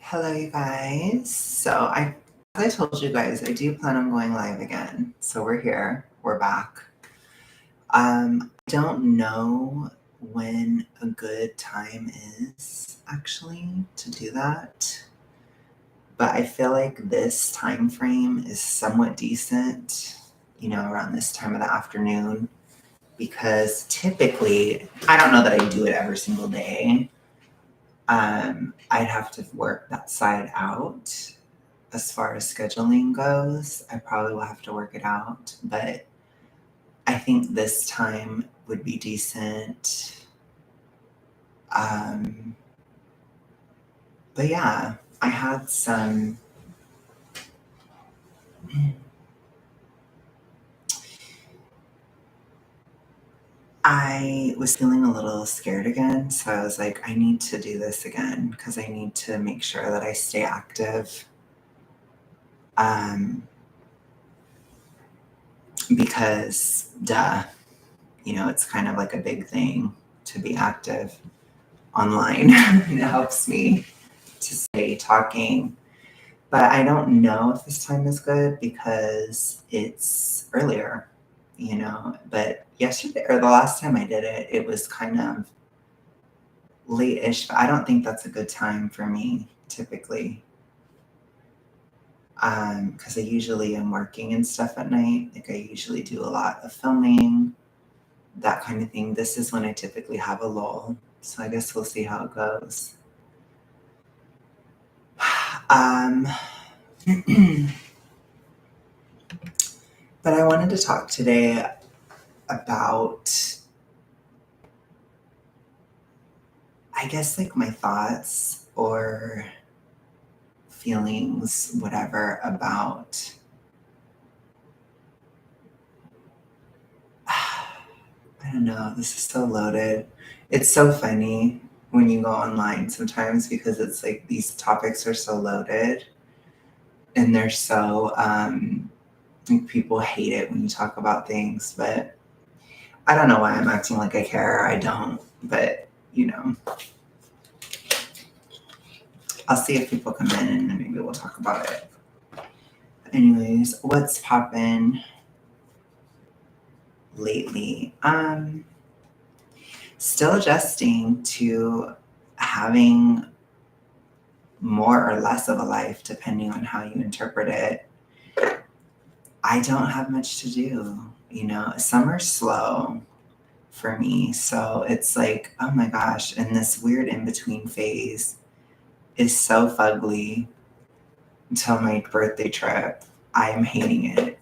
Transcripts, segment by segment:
Hello, you guys. As I told you guys, I do plan on going live again. So we're here, we're back. I don't know when a good time is actually to do that, but I feel like this time frame is somewhat decent, around this time of the afternoon, because typically, I don't know that I do it every single day. I'd have to work that side out. As far as scheduling goes, I probably will have to work it out, but I think this time would be decent. But yeah, I had some. I was feeling a little scared again, so I was like, I need to do this again because I need to make sure that I stay active. Because, duh, it's kind of like a big thing to be active online. It helps me to stay talking. But I don't know if this time is good because it's earlier, But yesterday or the last time I did it, it was kind of late-ish. But I don't think that's a good time for me typically. Because I usually am working and stuff at night. Like I usually do a lot of filming, that kind of thing. This is when I typically have a lull. So I guess we'll see how it goes. But I wanted to talk today about, I guess, like my thoughts or feelings, whatever, about I don't know, this is so loaded. It's so funny when you go online sometimes because it's like these topics are so loaded and they're so like people hate it when you talk about things, but I don't know why I'm acting like I care. I don't, but I'll see if people come in and then maybe we'll talk about it. Anyways, what's poppin' lately? Still adjusting to having more or less of a life depending on how you interpret it. I don't have much to do, Summer's slow for me. So it's like, oh my gosh, and this weird in-between phase is so fugly until my birthday trip. I am hating it.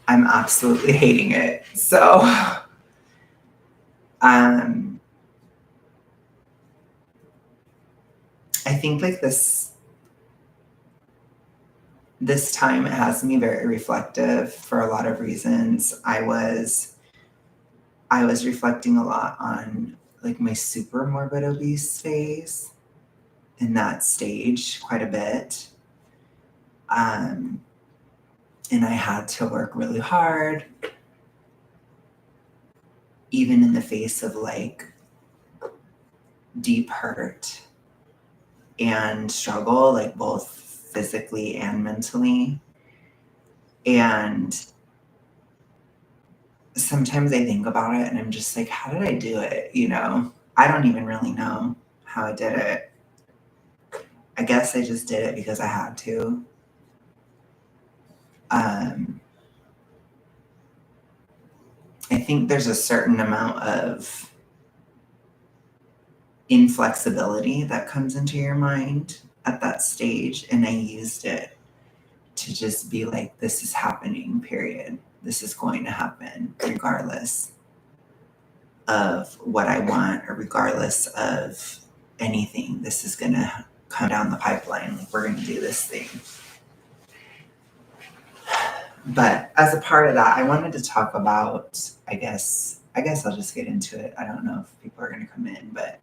I'm absolutely hating it. So I think like this time it has me very reflective for a lot of reasons. I was reflecting a lot on like my super morbid obese phase in that stage quite a bit. And I had to work really hard, even in the face of like deep hurt and struggle, like both physically and mentally. And sometimes I think about it and I'm just like, how did I do it? I don't even really know how I did it. I guess I just did it because I had to. I think there's a certain amount of inflexibility that comes into your mind at that stage. And I used it to just be like, this is happening, period. This is going to happen regardless of what I want or regardless of anything. This is going to come down the pipeline. Like, we're going to do this thing. But as a part of that, I wanted to talk about, I guess I'll just get into it. I don't know if people are going to come in, but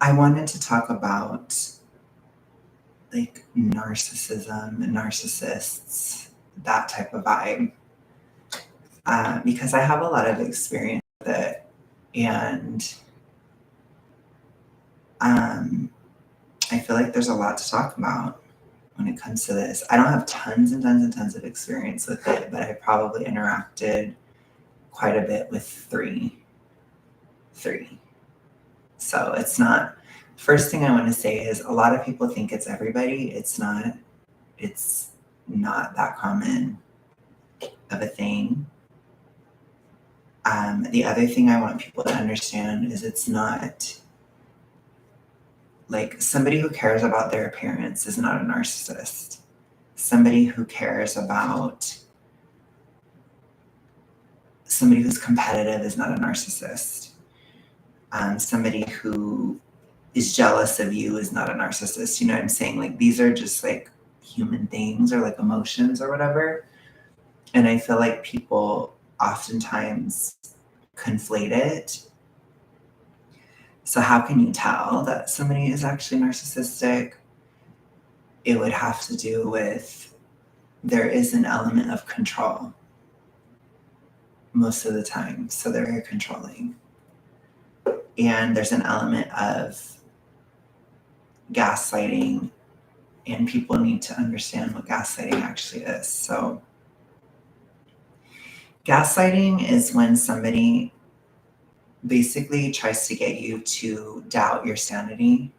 I wanted to talk about like narcissism and narcissists, that type of vibe, because I have a lot of experience with it. And feel like there's a lot to talk about when it comes to this. I don't have tons and tons and tons of experience with it, but I probably interacted quite a bit with three. So it's not, first thing I want to say is a lot of people think it's everybody. It's not that common of a thing. The other thing I want people to understand is it's not like somebody who cares about their appearance is not a narcissist. Somebody who cares about somebody who's competitive is not a narcissist. Somebody who is jealous of you is not a narcissist. You know what I'm saying? Like these are just like human things or like emotions or whatever. And I feel like people oftentimes conflate it. So how can you tell that somebody is actually narcissistic? It would have to do with there is an element of control most of the time. So they're very controlling. And there's an element of gaslighting, and people need to understand what gaslighting actually is. So gaslighting is when somebody basically tries to get you to doubt your sanity.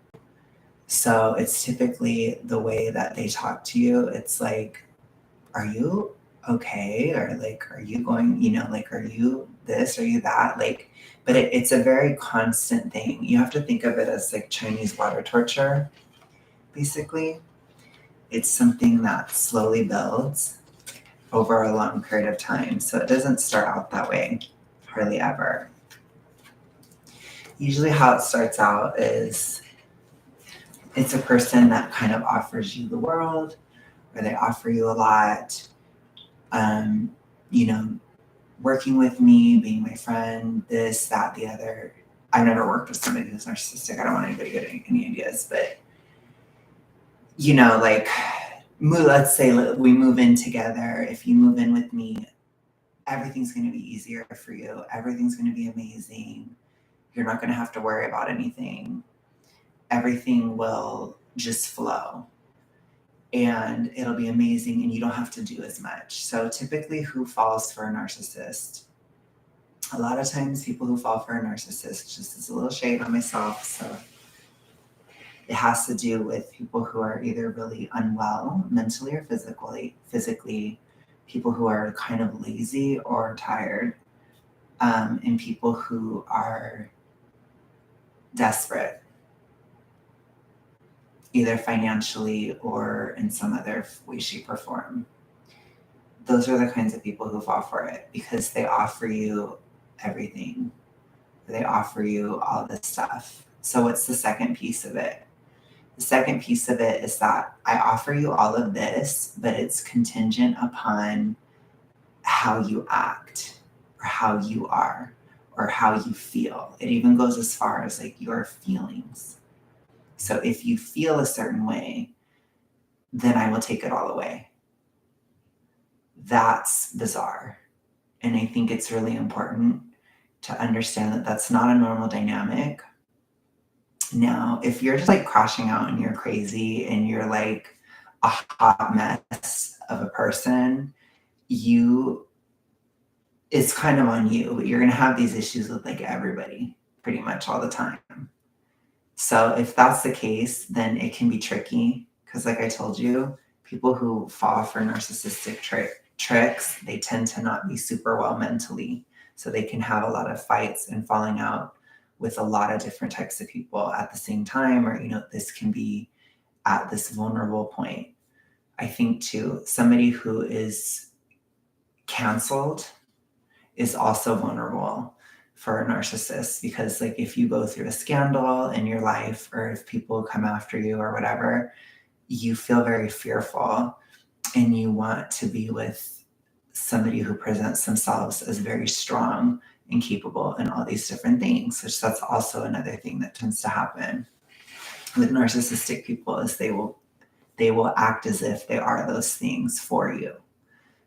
So it's typically the way that they talk to you. It's like, are you okay? Or like, are you going, like, are you this? Are you that? Like, but it's a very constant thing. You have to think of it as like Chinese water torture, basically. It's something that slowly builds over a long period of time. So it doesn't start out that way, hardly ever. Usually how it starts out is it's a person that kind of offers you the world, or they offer you a lot. Working with me, being my friend, this, that, the other. I've never worked with somebody who's narcissistic. I don't want anybody to get any ideas, but like, let's say we move in together. If you move in with me, everything's going to be easier for you. Everything's going to be amazing. You're not going to have to worry about anything. Everything will just flow. And it'll be amazing, and you don't have to do as much. So typically who falls for a narcissist? A lot of times people who fall for a narcissist, just as a little shade on myself, so it has to do with people who are either really unwell mentally or physically, people who are kind of lazy or tired, and people who are desperate, either financially or in some other way, shape, or form. Those are the kinds of people who fall for it because they offer you everything. They offer you all this stuff. So what's the second piece of it? The second piece of it is that I offer you all of this, but it's contingent upon how you act or how you are or how you feel. It even goes as far as like your feelings. So if you feel a certain way, then I will take it all away. That's bizarre. And I think it's really important to understand that that's not a normal dynamic. Now, if you're just like crashing out and you're crazy and you're like a hot mess of a person, it's kind of on you, but you're going to have these issues with like everybody pretty much all the time. So if that's the case, then it can be tricky because like I told you, people who fall for narcissistic tricks, they tend to not be super well mentally. So they can have a lot of fights and falling out with a lot of different types of people at the same time, or, this can be at this vulnerable point. I think too, somebody who is canceled is also vulnerable for a narcissist because like if you go through a scandal in your life or if people come after you or whatever, you feel very fearful and you want to be with somebody who presents themselves as very strong and capable and all these different things, which that's also another thing that tends to happen with narcissistic people is they will act as if they are those things for you.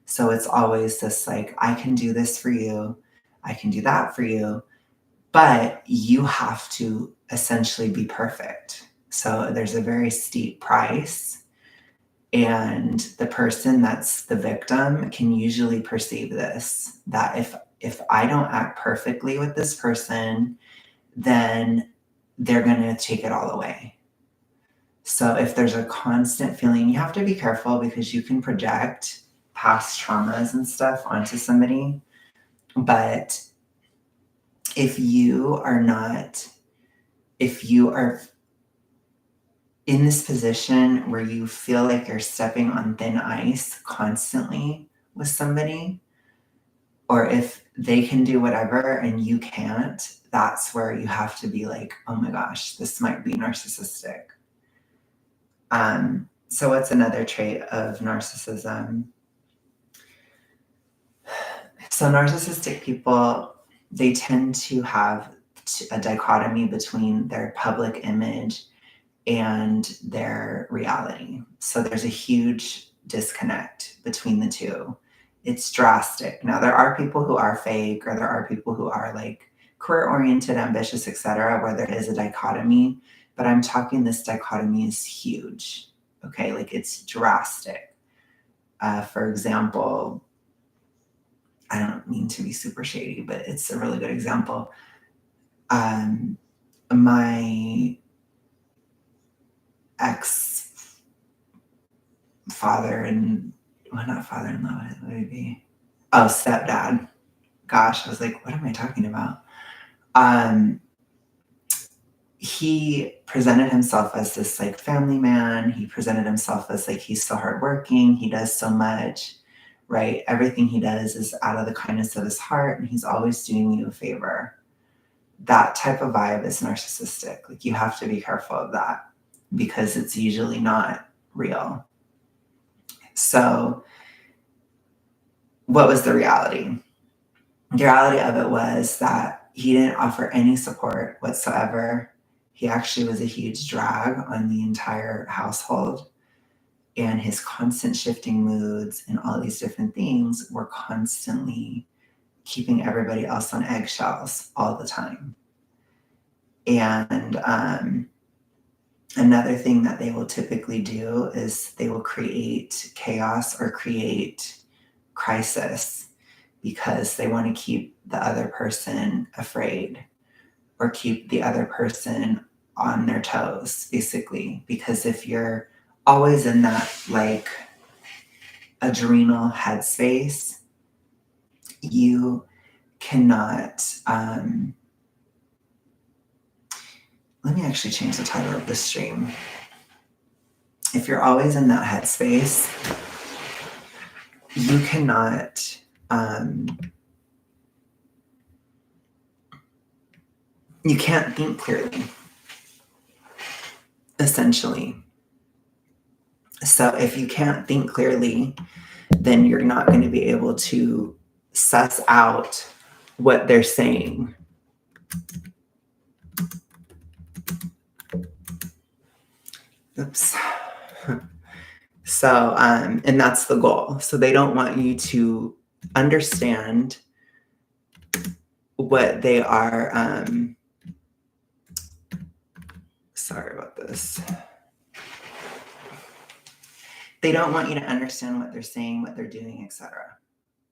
So it's always this like, I can do this for you. I can do that for you, but you have to essentially be perfect. So there's a very steep price. And the person that's the victim can usually perceive this, that if I don't act perfectly with this person, then they're going to take it all away. So if there's a constant feeling, you have to be careful because you can project past traumas and stuff onto somebody. But if you are in this position where you feel like you're stepping on thin ice constantly with somebody, or if they can do whatever and you can't, that's where you have to be like, oh my gosh, this might be narcissistic. So what's another trait of narcissism? So narcissistic people, they tend to have a dichotomy between their public image and their reality. So there's a huge disconnect between the two. It's drastic. Now, there are people who are fake, or there are people who are like career-oriented, ambitious, etc., where there is a dichotomy, but I'm talking this dichotomy is huge. Okay, like it's drastic. For example, I don't mean to be super shady, but it's a really good example. My ex-father and, well, not father-in-law, what would it be? Oh, stepdad. Gosh, I was like, what am I talking about? He presented himself as this like family man. He presented himself as like, he's so hardworking. He does so much, right? Everything he does is out of the kindness of his heart, and he's always doing you a favor. That type of vibe is narcissistic. Like, you have to be careful of that because it's usually not real. So what was the reality? The reality of it was that he didn't offer any support whatsoever. He actually was a huge drag on the entire household, and his constant shifting moods and all these different things were constantly keeping everybody else on eggshells all the time. And another thing that they will typically do is they will create chaos or create crisis because they want to keep the other person afraid or keep the other person on their toes, basically. Because if you're always in that like adrenal headspace, you cannot, let me actually change the title of this stream. If you're always in that headspace, you cannot, you can't think clearly, essentially. So if you can't think clearly, then you're not going to be able to suss out what they're saying. Oops. So, and that's the goal. So they don't want you to understand what they are, sorry about this. They don't want you to understand what they're saying, what they're doing, etc.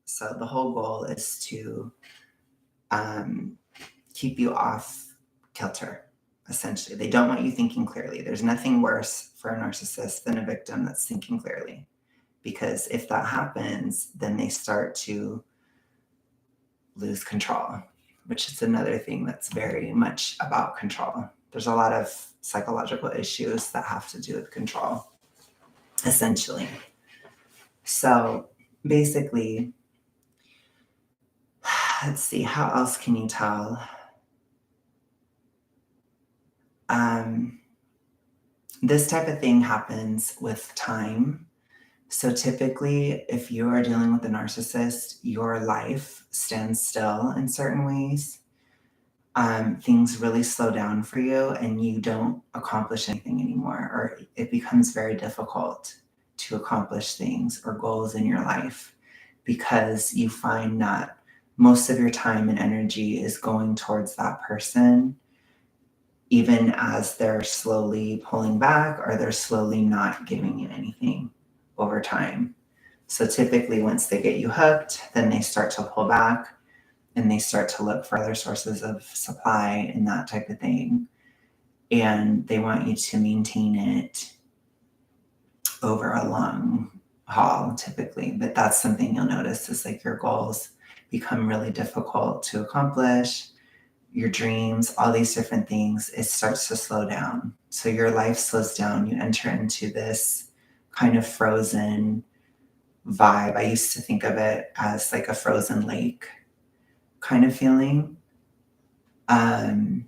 So the whole goal is to keep you off kilter, essentially. They don't want you thinking clearly. There's nothing worse for a narcissist than a victim that's thinking clearly. Because if that happens, then they start to lose control, which is another thing that's very much about control. There's a lot of psychological issues that have to do with control, essentially. So basically, let's see, how else can you tell? This type of thing happens with time. So typically, if you are dealing with a narcissist, your life stands still in certain ways. Things really slow down for you and you don't accomplish anything anymore, or it becomes very difficult to accomplish things or goals in your life because you find that most of your time and energy is going towards that person, even as they're slowly pulling back or they're slowly not giving you anything over time. So typically once they get you hooked, then they start to pull back and they start to look for other sources of supply and that type of thing. And they want you to maintain it over a long haul typically. But that's something you'll notice is like your goals become really difficult to accomplish, your dreams, all these different things, it starts to slow down. So your life slows down. You enter into this kind of frozen vibe. I used to think of it as like a frozen lake kind of feeling. And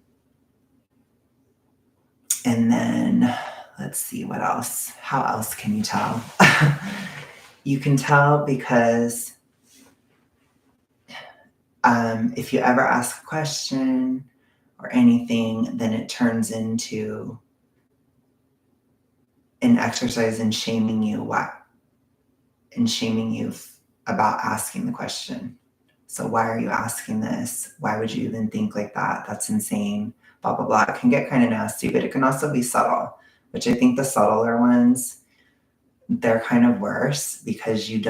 then let's see what else. How else can you tell? You can tell because if you ever ask a question or anything, then it turns into an exercise in shaming you about asking the question. So why are you asking this? Why would you even think like that? That's insane. Blah, blah, blah. It can get kind of nasty, but it can also be subtle, which I think the subtler ones, they're kind of worse because you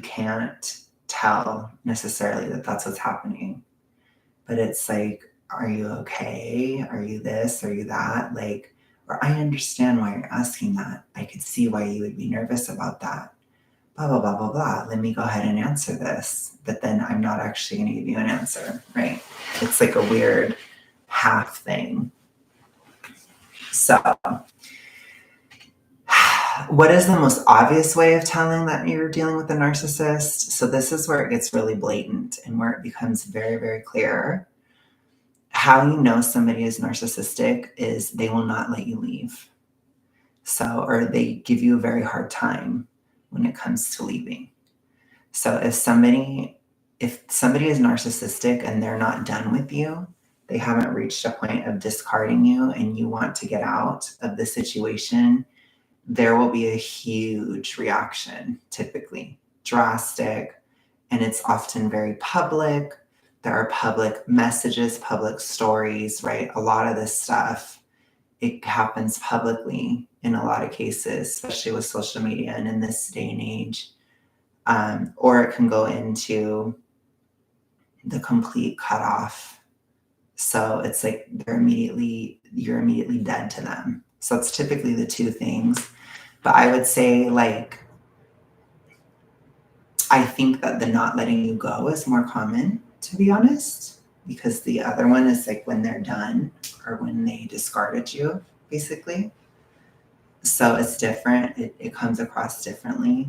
can't tell necessarily that that's what's happening. But it's like, are you okay? Are you this? Are you that? Like, or I understand why you're asking that. I could see why you would be nervous about that. Blah, blah, blah, blah, blah. Let me go ahead and answer this. But then I'm not actually going to give you an answer, right? It's like a weird half thing. So what is the most obvious way of telling that you're dealing with a narcissist? So this is where it gets really blatant and where it becomes very, very clear. How you know somebody is narcissistic is they will not let you leave. So, or they give you a very hard time when it comes to leaving. So if somebody is narcissistic and they're not done with you, they haven't reached a point of discarding you and you want to get out of the situation, there will be a huge reaction, typically drastic, and it's often very public. There are public messages, public stories, right? A lot of this stuff, it happens publicly in a lot of cases, especially with social media and in this day and age. Or it can go into the complete cutoff. So it's like you're immediately dead to them. So it's typically the two things. But I would say, like, I think that the not letting you go is more common, to be honest, because the other one is like when they're done or when they discarded you, basically. So it's different. It comes across differently.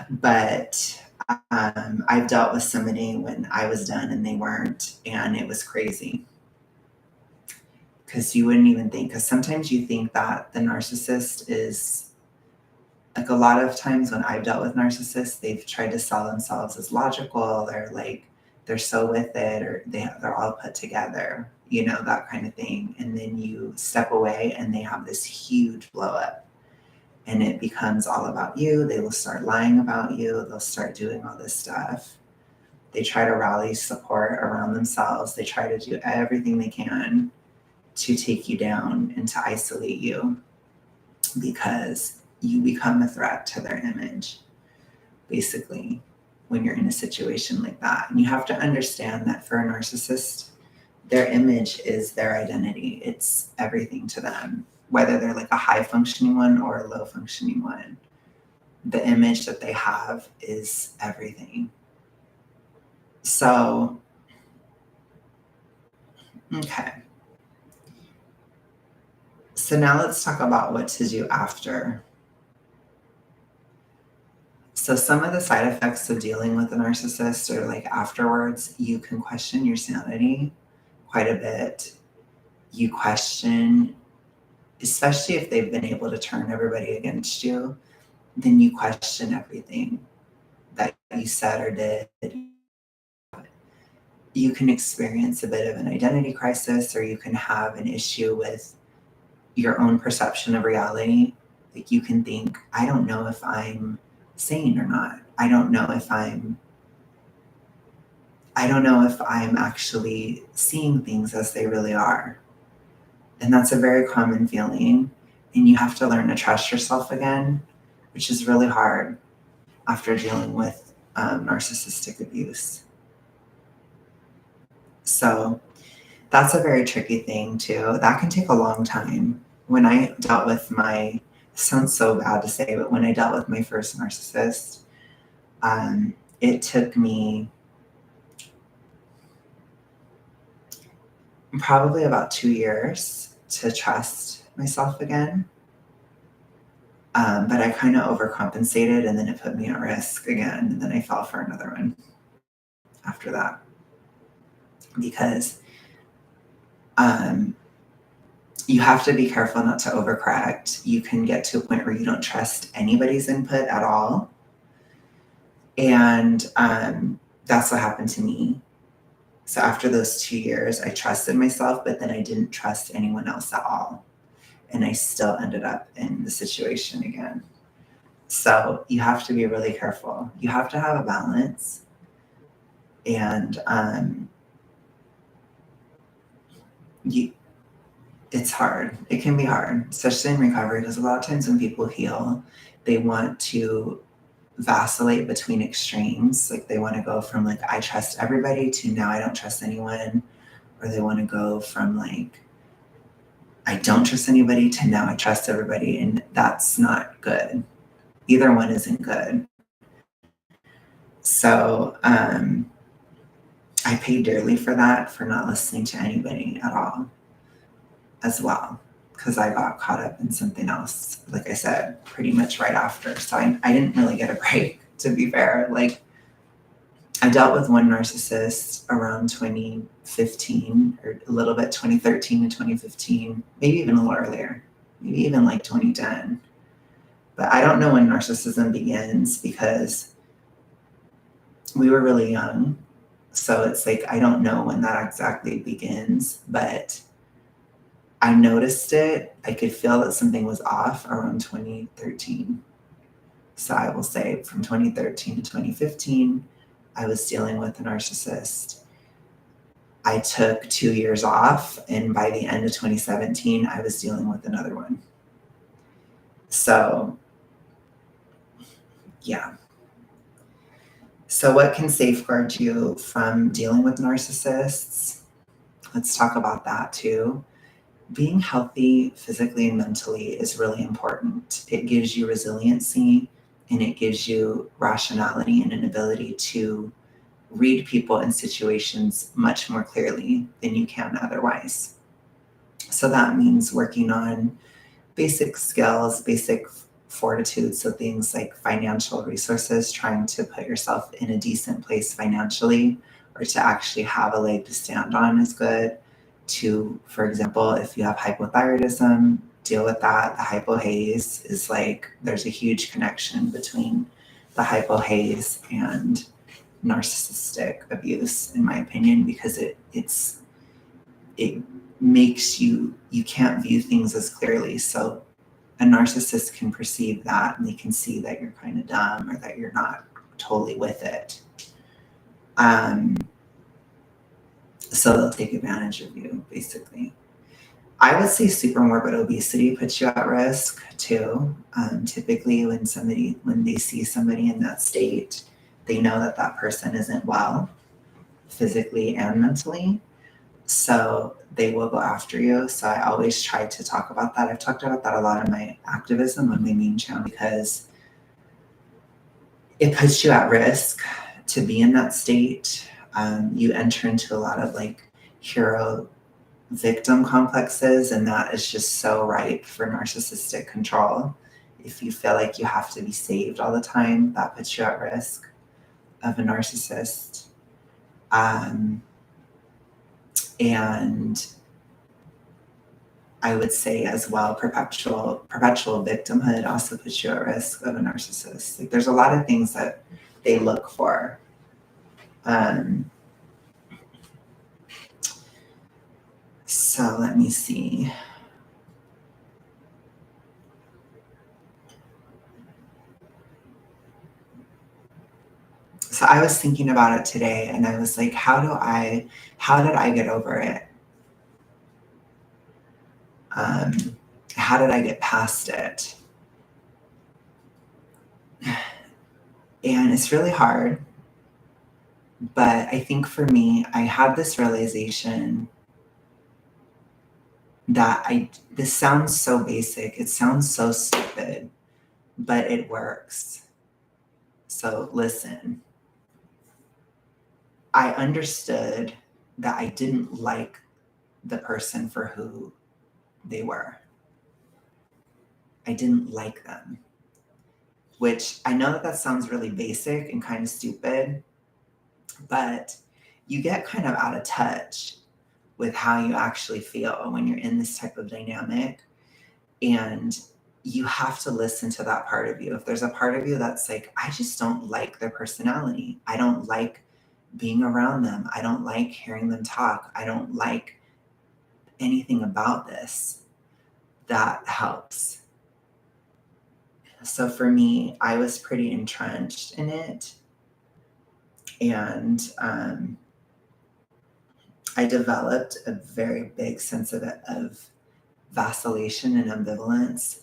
But I've dealt with somebody when I was done and they weren't, and it was crazy. Because you wouldn't even think, because sometimes you think that the narcissist is, like a lot of times when I've dealt with narcissists, they've tried to sell themselves as logical, they're so with it, or they're all put together, that kind of thing. And then you step away and they have this huge blow up and it becomes all about you. They will start lying about you. They'll start doing all this stuff. They try to rally support around themselves. They try to do everything they can to take you down and to isolate you because you become a threat to their image, basically, when you're in a situation like that. And you have to understand that for a narcissist, their image is their identity. It's everything to them, whether they're like a high functioning one or a low functioning one. The image that they have is everything. So, okay. So now let's talk about what to do after. So some of the side effects of dealing with a narcissist are like afterwards, you can question your sanity quite a bit. You question, especially if they've been able to turn everybody against you, then you question everything that you said or did. You can experience a bit of an identity crisis, or you can have an issue with your own perception of reality. Like you can think, I don't know if I'm sane or not. I don't know if I'm I don't know if I'm actually seeing things as they really are. And that's a very common feeling. And you have to learn to trust yourself again, which is really hard after dealing with narcissistic abuse. So that's a very tricky thing, too. That can take a long time. When I dealt with my, sounds so bad to say, but when I dealt with my first narcissist, it took me probably about 2 years to trust myself again. But I kind of overcompensated and then it put me at risk again. And then I fell for another one after that because um, you have to be careful not to overcorrect. You can get to a point where you don't trust anybody's input at all. And that's what happened to me. So after those 2 years, I trusted myself, but then I didn't trust anyone else at all. And I still ended up in the situation again. So you have to be really careful. You have to have a balance. And it's hard. It can be hard, especially in recovery, because a lot of times when people heal, they want to vacillate between extremes. Like they want to go from like, I trust everybody to now I don't trust anyone. Or they want to go from like, I don't trust anybody to now I trust everybody. And that's not good. Either one isn't good. So I paid dearly for that, for not listening to anybody at all as well, because I got caught up in something else, like I said, pretty much right after. So I didn't really get a break, to be fair. Like I dealt with one narcissist around 2015 or a little bit 2013 to 2015, maybe even a little earlier, maybe even like 2010. But I don't know when narcissism begins because we were really young. So it's like, I don't know when that exactly begins, but I noticed it. I could feel that something was off around 2013. So I will say from 2013 to 2015, I was dealing with a narcissist. I took 2 years off, and by the end of 2017, I was dealing with another one. So, yeah. So, what can safeguard you from dealing with narcissists? Let's talk about that too. Being healthy physically and mentally is really important. It gives you resiliency and it gives you rationality and an ability to read people and situations much more clearly than you can otherwise. So that means working on basic skills, basic fortitude. So things like financial resources, trying to put yourself in a decent place financially or to actually have a leg to stand on is good. To, for example, if you have hypothyroidism, deal with that. The hypohaze is like, there's a huge connection between the hypohaze and narcissistic abuse, in my opinion, because it makes you can't view things as clearly. So a narcissist can perceive that and they can see that you're kind of dumb or that you're not totally with it. So they'll take advantage of you, basically. I would say supermorbid obesity puts you at risk too. Typically, when they see somebody in that state, they know that that person isn't well physically and mentally. So they will go after you. So I always try to talk about that. I've talked about that a lot in my activism on my main channel because it puts you at risk to be in that state. You enter into a lot of like hero victim complexes, and that is just so ripe for narcissistic control. If you feel like you have to be saved all the time, that puts you at risk of a narcissist. And I would say as well, perpetual victimhood also puts you at risk of a narcissist. Like there's a lot of things that they look for. So let me see. So I was thinking about it today and I was like, how did I get over it? Um, how did I get past it? And it's really hard. But I think for me, I had this realization that this sounds so basic, it sounds so stupid, but it works. So listen, I understood that I didn't like the person for who they were. I didn't like them, which I know that that sounds really basic and kind of stupid, but you get kind of out of touch with how you actually feel when you're in this type of dynamic. And you have to listen to that part of you. If there's a part of you that's like, I just don't like their personality, I don't like being around them, I don't like hearing them talk, I don't like anything about this, that helps. So for me, I was pretty entrenched in it. And I developed a very big sense of vacillation and ambivalence,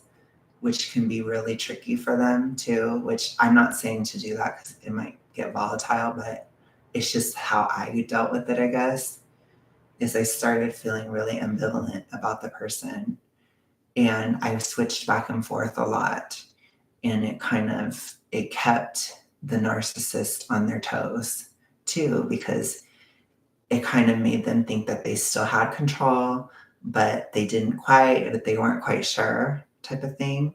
which can be really tricky for them too, which I'm not saying to do that because it might get volatile, but it's just how I dealt with it, I guess, is I started feeling really ambivalent about the person. And I switched back and forth a lot. And it kept the narcissist on their toes too, because it kind of made them think that they still had control, but they weren't quite sure type of thing.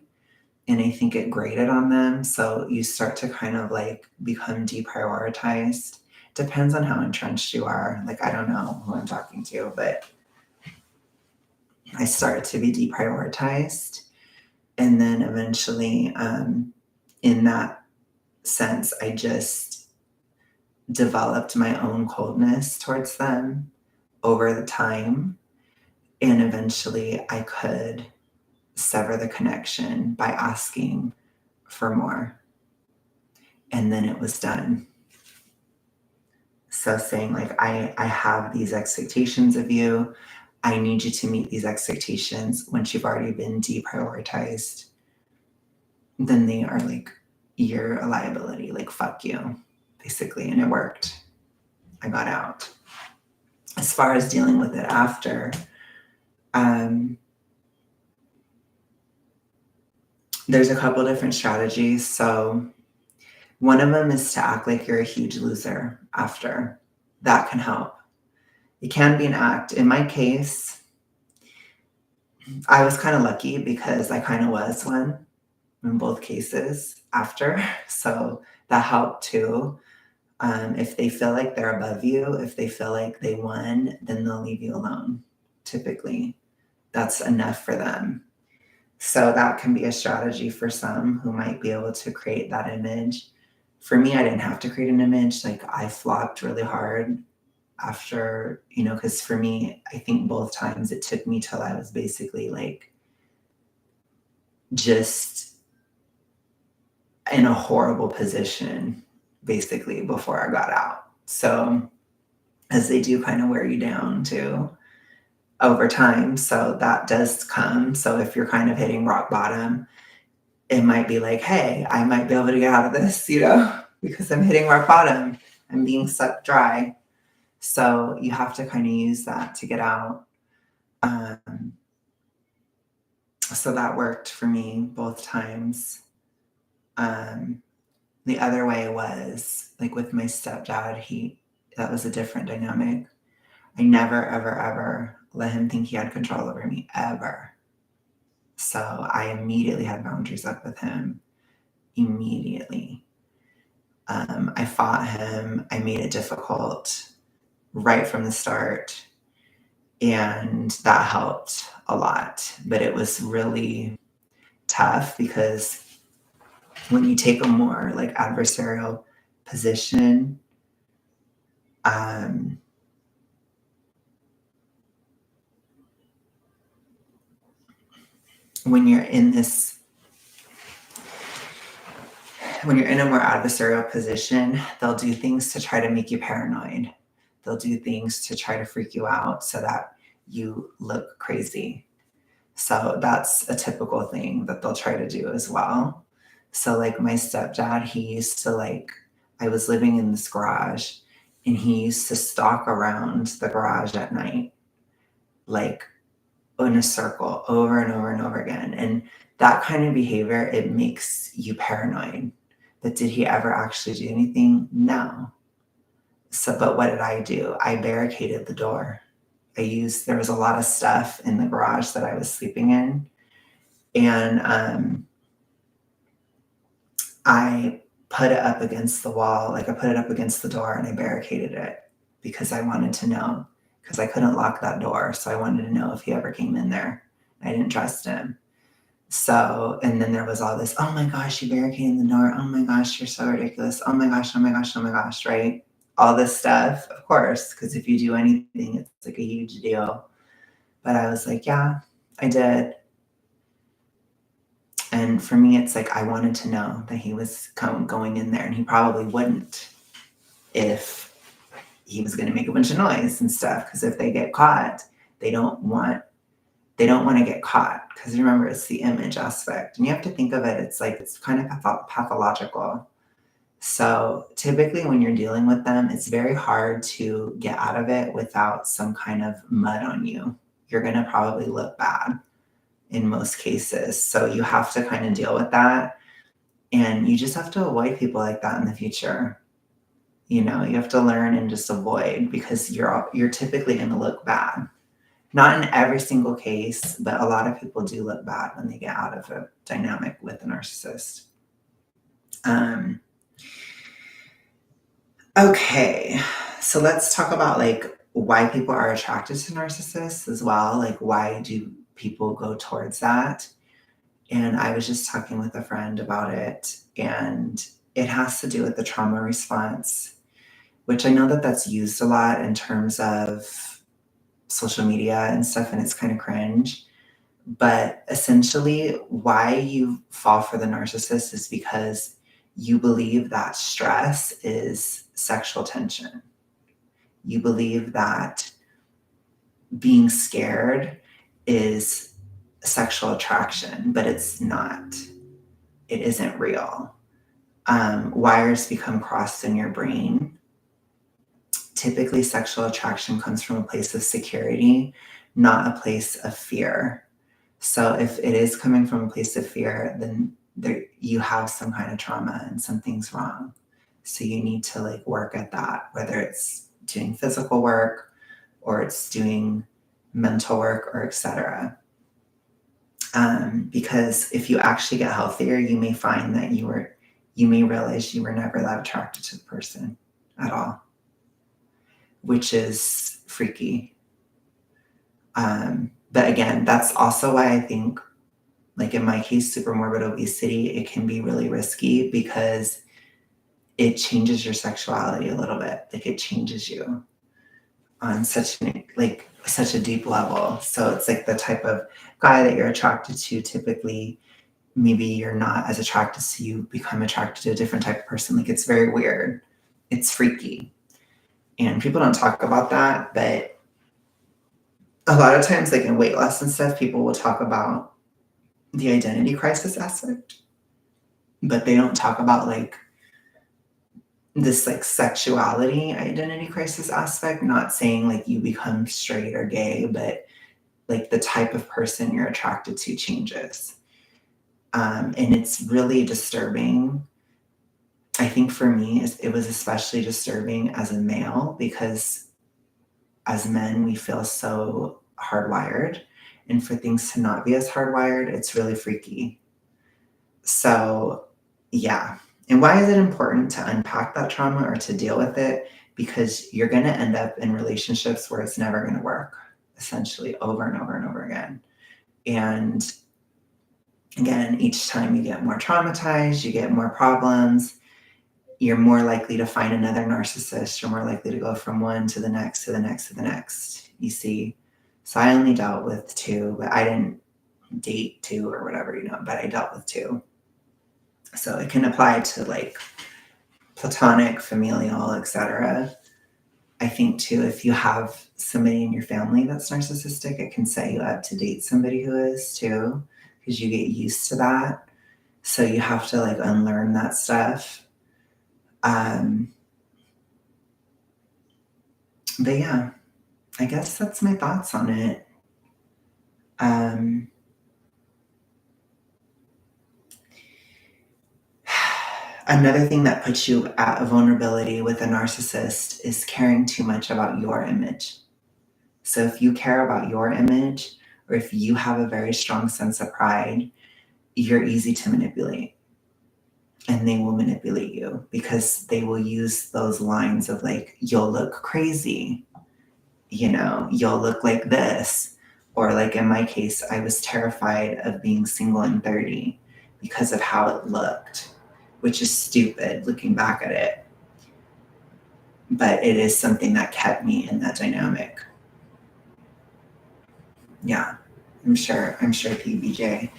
And I think it grated on them. So you start to kind of like become deprioritized. Depends on how entrenched you are. Like, I don't know who I'm talking to, but I started to be deprioritized. And then eventually, in that sense, I just developed my own coldness towards them over the time. And eventually, I could sever the connection by asking for more. And then it was done. So saying like, I have these expectations of you. I need you to meet these expectations. Once you've already been deprioritized, then they are like, you're a liability, like fuck you, basically. And it worked. I got out. As far as dealing with it after, there's a couple different strategies. So one of them is to act like you're a huge loser after. That can help. It can be an act. In my case, I was kind of lucky because I kind of was one in both cases after. So that helped too. If they feel like they're above you, if they feel like they won, then they'll leave you alone. Typically, that's enough for them. So that can be a strategy for some who might be able to create that image. For me, I didn't have to create an image. Like I flopped really hard after, because for me, I think both times it took me till I was basically like just in a horrible position, basically, before I got out. So, as they do kind of wear you down too over time. So, that does come. So, if you're kind of hitting rock bottom, it might be like, hey, I might be able to get out of this, because I'm hitting rock bottom. I'm being sucked dry. So, you have to kind of use that to get out. So, that worked for me both times. The other way was like with my stepdad, that was a different dynamic. I never, ever, ever let him think he had control over me, ever. So I immediately had boundaries up with him. Immediately. I fought him. I made it difficult right from the start. And that helped a lot. But it was really tough because when you take a more like adversarial position, when you're in this when you're in a more adversarial position, they'll do things to try to make you paranoid. They'll do things to try to freak you out so that you look crazy. So that's a typical thing that they'll try to do as well. So like my stepdad, he used to like, I was living in this garage and he used to stalk around the garage at night, like in a circle over and over and over again. And that kind of behavior, it makes you paranoid. But did he ever actually do anything? No. So, but what did I do? I barricaded the door. There was a lot of stuff in the garage that I was sleeping in. And I put it up against the wall. Like I put it up against the door and I barricaded it because I wanted to know, because I couldn't lock that door. So I wanted to know if he ever came in there. I didn't trust him. So, and then there was all this, oh my gosh, you barricaded the door. Oh my gosh, you're so ridiculous. Oh my gosh, oh my gosh, oh my gosh, right? All this stuff, of course, because if you do anything, it's like a huge deal. But I was like, yeah, I did. And for me, it's like I wanted to know that he was going in there, and he probably wouldn't if he was going to make a bunch of noise and stuff. Because if they get caught, they don't want to get caught. Because remember, it's the image aspect, and you have to think of it. It's like it's kind of pathological. So typically, when you're dealing with them, it's very hard to get out of it without some kind of mud on you. You're going to probably look bad in most cases. So you have to kind of deal with that. And you just have to avoid people like that in the future. You know, you have to learn and just avoid, because you're typically going to look bad. Not in every single case, but a lot of people do look bad when they get out of a dynamic with a narcissist. Okay, so let's talk about like why people are attracted to narcissists as well. Like, why do people go towards that? And I was just talking with a friend about it, and it has to do with the trauma response, which I know that that's used a lot in terms of social media and stuff, and it's kind of cringe. But essentially, why you fall for the narcissist is because you believe that stress is sexual tension. You believe that being scared is sexual attraction, but it's not. It isn't real. Wires become crossed in your brain. Typically, sexual attraction comes from a place of security, not a place of fear. So if it is coming from a place of fear, then you have some kind of trauma and something's wrong. So you need to like work at that, whether it's doing physical work or it's doing mental work or etc. Because if you actually get healthier, you may find that you may realize you were never that attracted to the person at all, which is freaky. But again, that's also why I think, like in my case, supermorbid obesity, it can be really risky because it changes your sexuality a little bit. Like it changes you on such a deep level. So it's like the type of guy that you're attracted to. Typically, maybe you're not as attracted to, you become attracted to a different type of person. Like it's very weird. It's freaky. And people don't talk about that, but a lot of times, like in weight loss and stuff, people will talk about the identity crisis aspect, but they don't talk about like this like sexuality identity crisis aspect. Not saying like you become straight or gay, but like the type of person you're attracted to changes. And it's really disturbing. I think for me, it was especially disturbing as a male because as men, we feel so hardwired. And for things to not be as hardwired, it's really freaky. So, yeah. And why is it important to unpack that trauma or to deal with it? Because you're going to end up in relationships where it's never going to work, essentially, over and over and over again. And again, each time you get more traumatized, you get more problems, you're more likely to find another narcissist. You're more likely to go from one to the next, to the next, to the next. You see? So I only dealt with 2, but I didn't date 2 or whatever, but I dealt with 2. So it can apply to like platonic, familial, etc. I think too, if you have somebody in your family that's narcissistic, it can set you up to date somebody who is too, because you get used to that. So you have to like unlearn that stuff. But yeah, I guess that's my thoughts on it. Another thing that puts you at a vulnerability with a narcissist is caring too much about your image. So if you care about your image, or if you have a very strong sense of pride, you're easy to manipulate. And they will manipulate you because they will use those lines of like, you'll look crazy, you'll look like this. Or like in my case, I was terrified of being single and 30 because of how it looked, which is stupid looking back at it. But it is something that kept me in that dynamic. Yeah, I'm sure PBJ.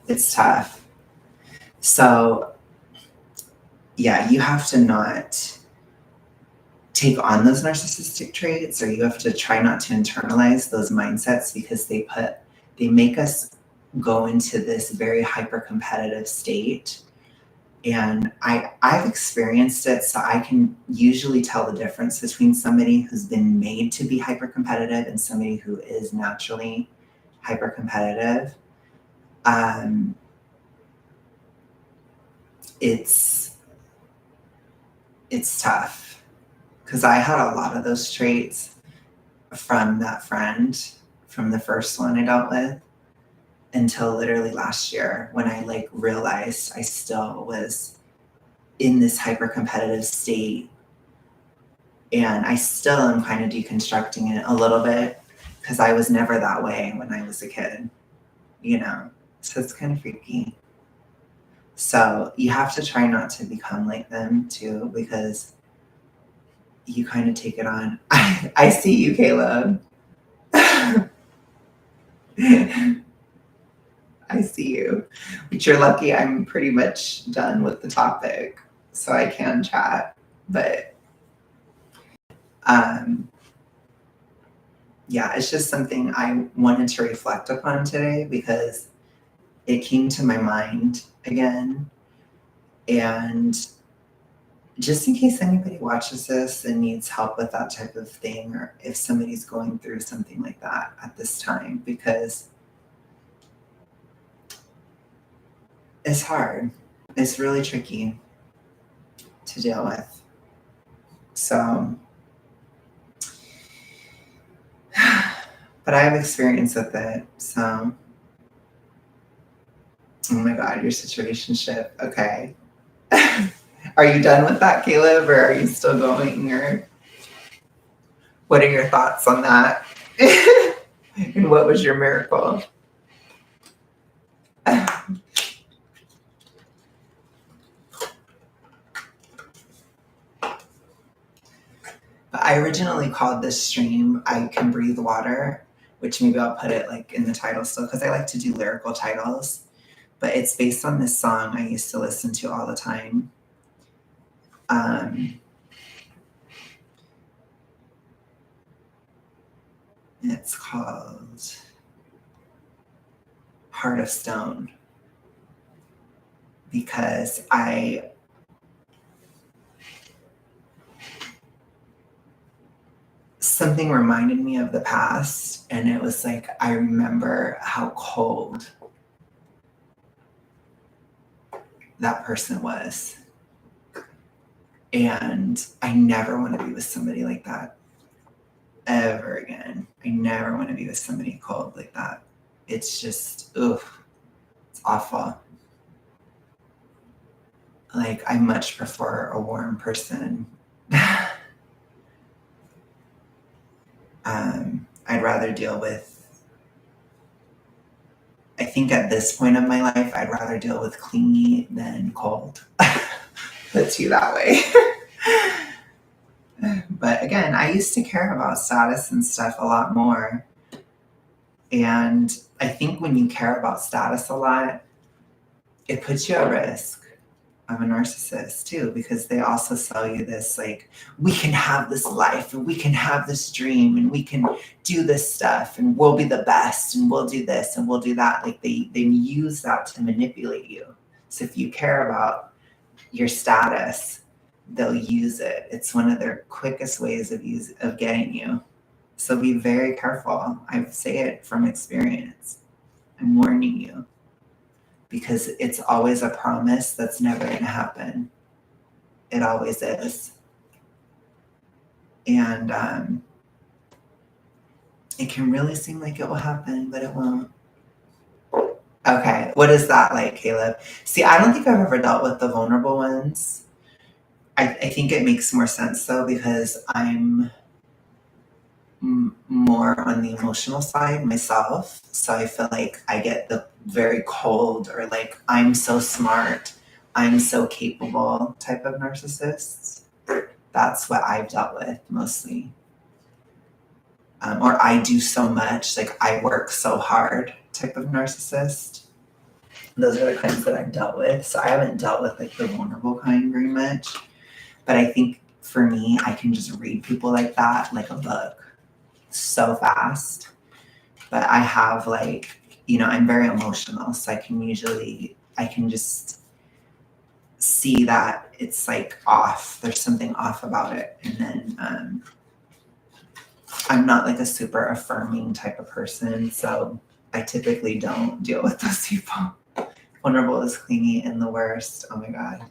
It's tough. So yeah, you have to not take on those narcissistic traits, or you have to try not to internalize those mindsets, because they make us go into this very hyper competitive state. And I've experienced it, so I can usually tell the difference between somebody who's been made to be hyper competitive and somebody who is naturally hyper competitive. It's tough, because I had a lot of those traits from that friend, from the first one I dealt with, until literally last year, when I like realized I still was in this hyper competitive state. And I still am kind of deconstructing it a little bit, because I was never that way when I was a kid, So it's kind of freaky. So you have to try not to become like them too, because you kind of take it on. I see you, Caleb. I see you. But you're lucky I'm pretty much done with the topic, so I can chat. But yeah, it's just something I wanted to reflect upon today, because it came to my mind again. And just in case anybody watches this and needs help with that type of thing, or if somebody's going through something like that at this time, because it's hard. It's really tricky to deal with. So, but I have experience with it. So, oh my God, your situationship. Okay. Are you done with that, Caleb, or are you still going? Or what are your thoughts on that? And what was your miracle? I originally called this stream I Can Breathe Water, which maybe I'll put it like in the title still, because I like to do lyrical titles. But it's based on this song I used to listen to all the time. It's called Heart of Stone, because something reminded me of the past, and it was like, I remember how cold that person was. And I never want to be with somebody like that ever again. I never want to be with somebody cold like that. It's just, it's awful. Like, I much prefer a warm person. I'd rather deal with, I think at this point of my life, I'd rather deal with clingy than cold. Let's you that way. But again, I used to care about status and stuff a lot more. And I think when you care about status a lot, it puts you at risk. of a narcissist too, because they also sell you this like, we can have this life and we can have this dream and we can do this stuff and we'll be the best and we'll do this and we'll do that. Like they use that to manipulate you. So if you care about your status, they'll use it. It's one of their quickest ways of getting you. So be very careful. I say it from experience. I'm warning you, because it's always a promise that's never going to happen. It always is. And it can really seem like it will happen, but it won't. Okay, what is that like, Caleb? See, I don't think I've ever dealt with the vulnerable ones. I think it makes more sense though, because I'm more on the emotional side myself. So I feel like I get the very cold or like, I'm so smart, I'm so capable type of narcissists. That's what I've dealt with mostly. Or I do so much, like I work so hard type of narcissist. Those are the kinds that I've dealt with. So I haven't dealt with like the vulnerable kind very much. But I think for me, I can just read people like that, like a book, so fast. But I have like, I'm very emotional. So I can just see that it's like off. There's something off about it. And then I'm not like a super affirming type of person. So I typically don't deal with those people. Vulnerable is clingy and the worst. Oh my God.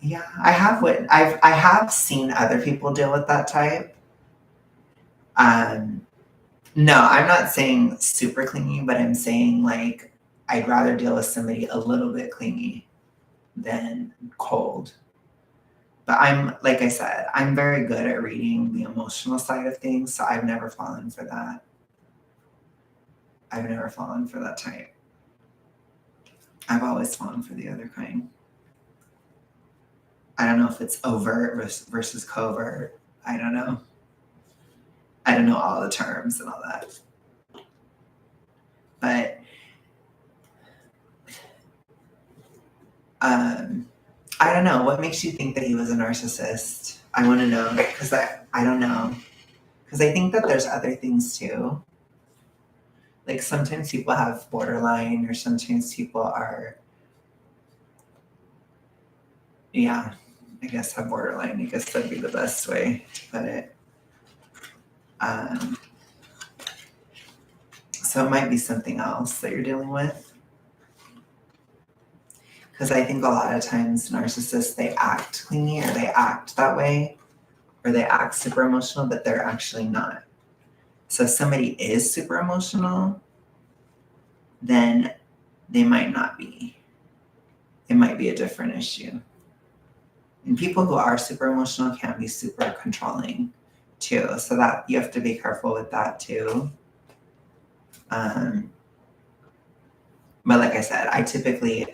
Yeah, I have seen other people deal with that type. No, I'm not saying super clingy, but I'm saying like I'd rather deal with somebody a little bit clingy than cold. But like I said, I'm very good at reading the emotional side of things, so I've never fallen for that. I've never fallen for that type. I've always fallen for the other kind. I don't know if it's overt versus covert. I don't know. I don't know all the terms and all that. But I don't know. What makes you think that he was a narcissist? I want to know, because I don't know. Because I think that there's other things too. Like sometimes people have borderline, or sometimes people are, yeah, I guess have borderline. I guess that'd be the best way to put it. So it might be something else that you're dealing with. Because I think a lot of times narcissists, they act clingy or they act that way, or they act super emotional, but they're actually not. So if somebody is super emotional, then they might not be. It might be a different issue. And people who are super emotional can be super controlling too. So that you have to be careful with that too. But like I said, I typically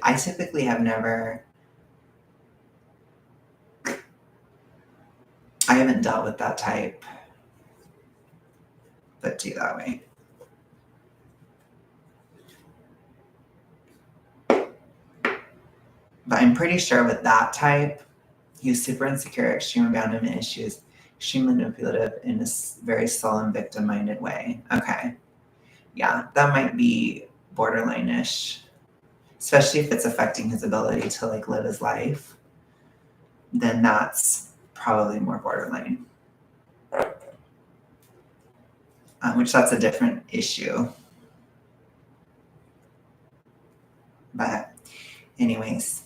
have never, I haven't dealt with that type, but do that way. But I'm pretty sure with that type, he's super insecure, extreme abandonment issues, extremely manipulative in a very sullen, victim-minded way. Okay. Yeah, that might be borderline-ish, especially if it's affecting his ability to like live his life. Then that's probably more borderline, which that's a different issue. But anyways,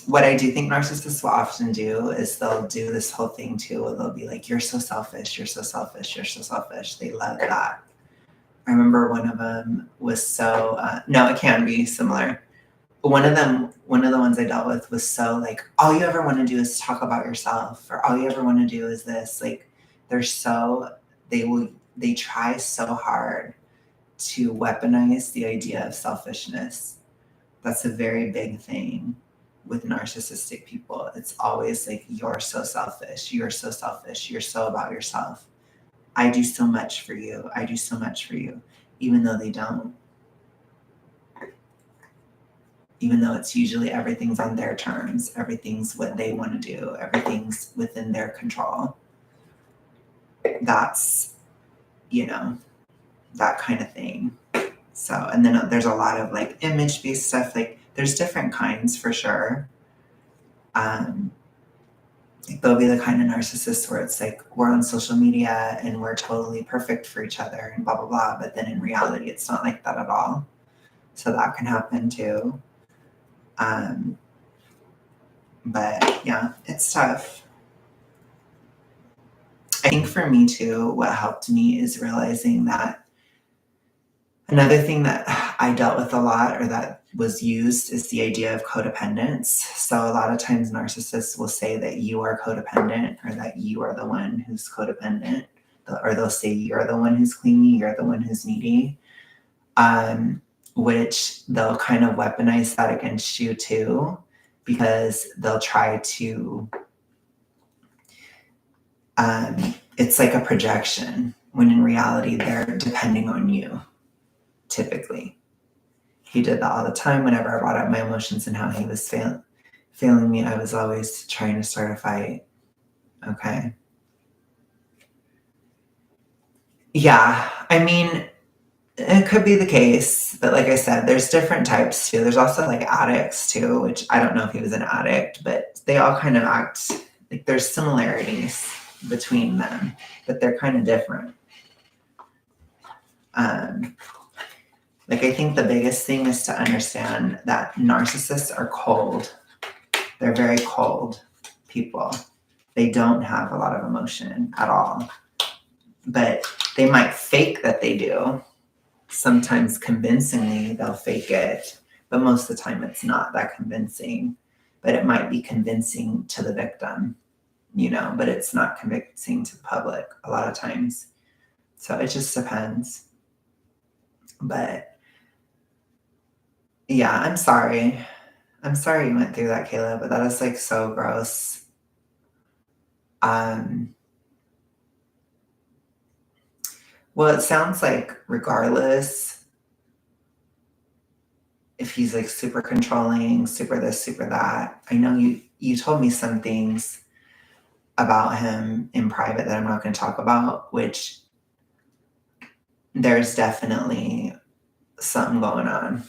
what I do think narcissists will often do is they'll do this whole thing too, where they'll be like, you're so selfish, you're so selfish, you're so selfish. They love that. I remember one of them was so, no, it can be similar. One of the ones I dealt with was so like, all you ever want to do is talk about yourself, or all you ever want to do is this. Like, they try so hard to weaponize the idea of selfishness. That's a very big thing with narcissistic people. It's always like, you're so selfish, you're so selfish, you're so about yourself. I do so much for you. I do so much for you, even though they don't. even though it's usually everything's on their terms, everything's what they want to do, everything's within their control. That's, that kind of thing. So, and then there's a lot of like image-based stuff. Like there's different kinds for sure. There'll be the kind of narcissist where it's like we're on social media and we're totally perfect for each other and blah blah blah, but then in reality it's not like that at all. So that can happen too. But yeah, it's tough. I think for me too, what helped me is realizing that another thing that I dealt with a lot, or that was used, is the idea of codependence. So a lot of times narcissists will say that you are codependent, or that you are the one who's codependent, or they'll say you're the one who's clingy, you're the one who's needy, which they'll kind of weaponize that against you too, because they'll try to, it's like a projection, when in reality they're depending on you, typically. He did that all the time. Whenever I brought up my emotions and how he was failing me, I was always trying to start a fight. Okay. Yeah, I mean, it could be the case, but like I said, there's different types too. There's also like addicts too, which I don't know if he was an addict, but they all kind of act like there's similarities between them, but they're kind of different. Like I think the biggest thing is to understand that narcissists are cold. They're very cold people. They don't have a lot of emotion at all, but they might fake that they do. Sometimes convincingly they'll fake it, but most of the time it's not that convincing, but it might be convincing to the victim, but it's not convincing to the public a lot of times. So it just depends. But yeah, I'm sorry. I'm sorry you went through that, Kayla, but that is like so gross. Well, it sounds like regardless, if he's like super controlling, super this, super that, I know you told me some things about him in private that I'm not going to talk about, which there's definitely something going on,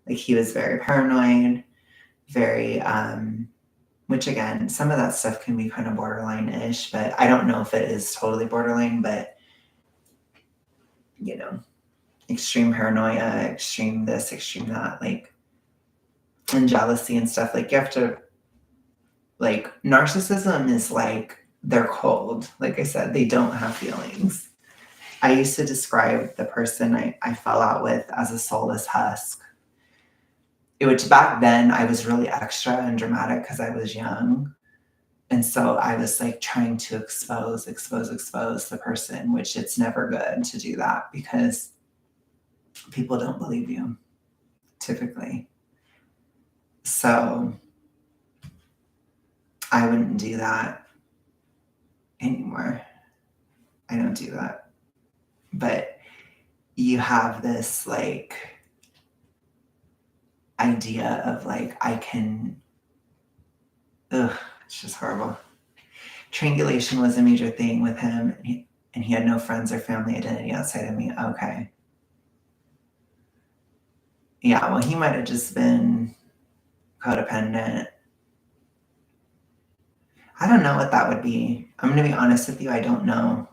like he was very paranoid, very, which again, some of that stuff can be kind of borderline-ish, but I don't know if it is totally borderline, but extreme paranoia, extreme this, extreme that, like, and jealousy and stuff. Like you have to, like, narcissism is like, they're cold. Like I said, they don't have feelings. I used to describe the person I fell out with as a soulless husk. Which back then I was really extra and dramatic because I was young. And so I was like trying to expose the person, which it's never good to do that because people don't believe you, typically. So I wouldn't do that anymore. I don't do that. But you have this like idea of like, I can, it's just horrible. Triangulation was a major thing with him, and he had no friends or family identity outside of me. Okay. Yeah, well, he might have just been codependent. I don't know what that would be. I'm going to be honest with you. I don't know.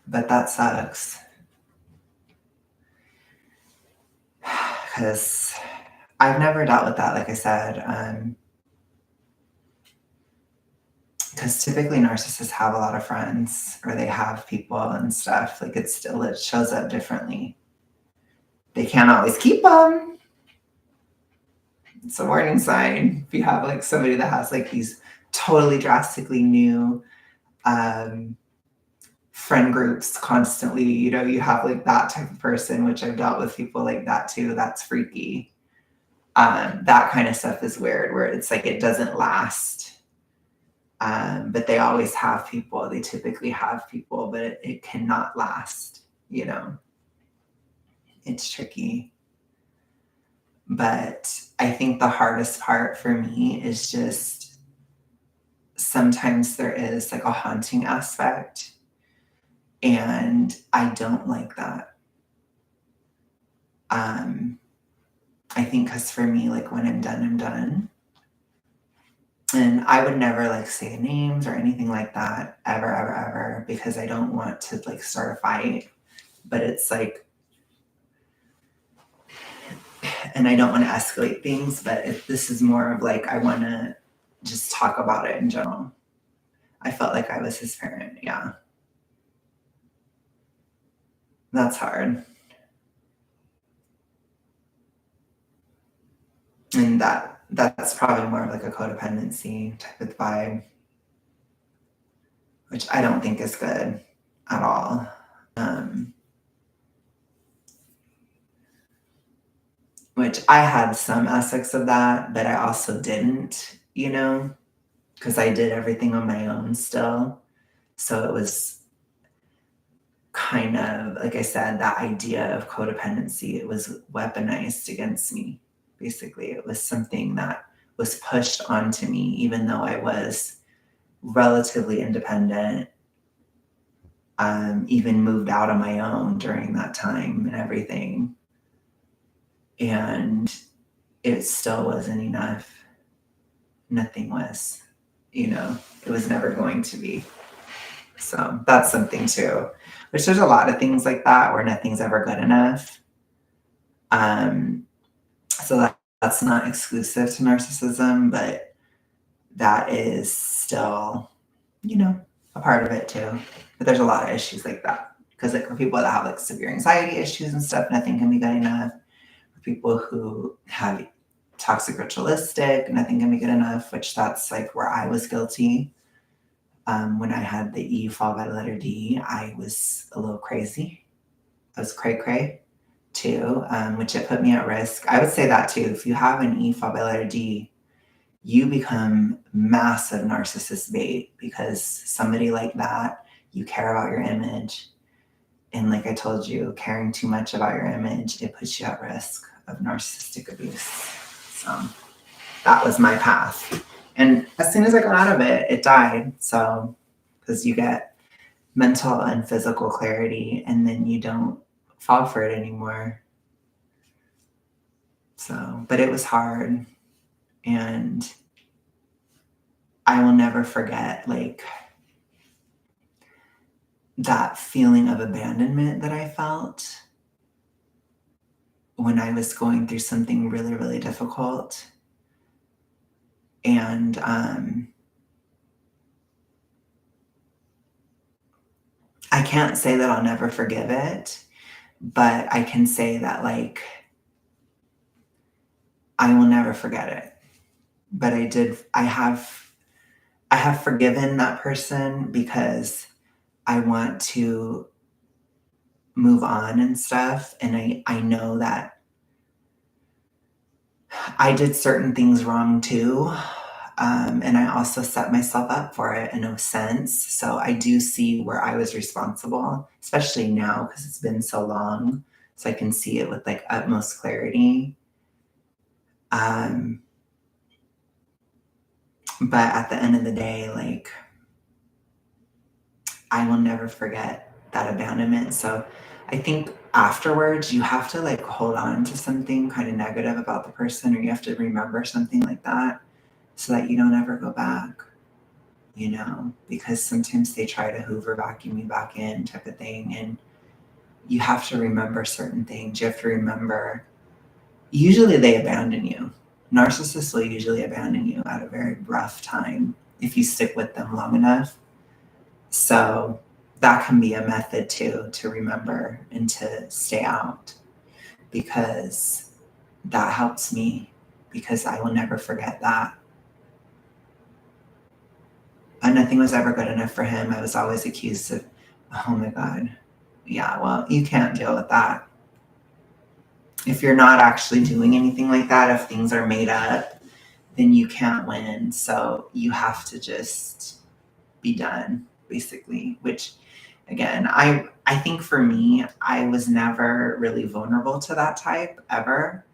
But that sucks. Because I've never dealt with that, like I said. Because typically narcissists have a lot of friends, or they have people and stuff. Like it shows up differently. They can't always keep them. It's a warning sign. If you have like somebody that has like these totally drastically new friend groups constantly, you have like that type of person, which I've dealt with people like that too. That's freaky. That kind of stuff is weird, where it's like it doesn't last. But they always have people. They typically have people, but it cannot last, It's tricky. But I think the hardest part for me is just sometimes there is like a haunting aspect, and I don't like that. I think because for me, like when I'm done, I'm done. And I would never like say names or anything like that ever, ever, ever, because I don't want to like start a fight. But it's like, and I don't want to escalate things, but this is more of like, I want to just talk about it in general. I felt like I was his parent. Yeah. That's hard. And that's probably more of like a codependency type of vibe, which I don't think is good at all. Which I had some aspects of that, but I also didn't, because I did everything on my own still. So it was kind of, like I said, that idea of codependency, it was weaponized against me. Basically, it was something that was pushed onto me, even though I was relatively independent, even moved out on my own during that time and everything. And it still wasn't enough. Nothing was, it was never going to be. So that's something too, which there's a lot of things like that where nothing's ever good enough. So that's not exclusive to narcissism, but that is still, a part of it too. But there's a lot of issues like that. Because like for people that have like severe anxiety issues and stuff, nothing can be good enough. For people who have toxic ritualistic, nothing can be good enough, which that's like where I was guilty. When I had the E fall by the letter D, I was a little crazy. I was cray-cray too, which it put me at risk. I would say that too. If you have an E fall by letter D, you become massive narcissist bait, because somebody like that, you care about your image. And like I told you, caring too much about your image, it puts you at risk of narcissistic abuse. So that was my path. And as soon as I got out of it, it died. So, because you get mental and physical clarity, and then you don't fall for it anymore. So, but it was hard. And I will never forget like that feeling of abandonment that I felt when I was going through something really, really difficult. And I can't say that I'll never forgive it, but I can say that like I will never forget it. But I have forgiven that person because I want to move on and stuff. And I know that I did certain things wrong too. And I also set myself up for it in a sense. So I do see where I was responsible, especially now because it's been so long. So I can see it with like utmost clarity. But at the end of the day, like, I will never forget that abandonment. So I think afterwards, you have to like hold on to something kind of negative about the person, or you have to remember something like that so that you don't ever go back, because sometimes they try to hoover vacuum you back in type of thing. And you have to remember certain things. You have to remember, usually they abandon you. Narcissists will usually abandon you at a very rough time if you stick with them long enough. So that can be a method too, to remember and to stay out, because that helps me, because I will never forget that. And nothing was ever good enough for him. I was always accused of, oh my God. Yeah, well, you can't deal with that. If you're not actually doing anything like that, if things are made up, then you can't win. So you have to just be done, basically, which again. I think for me, I was never really vulnerable to that type ever.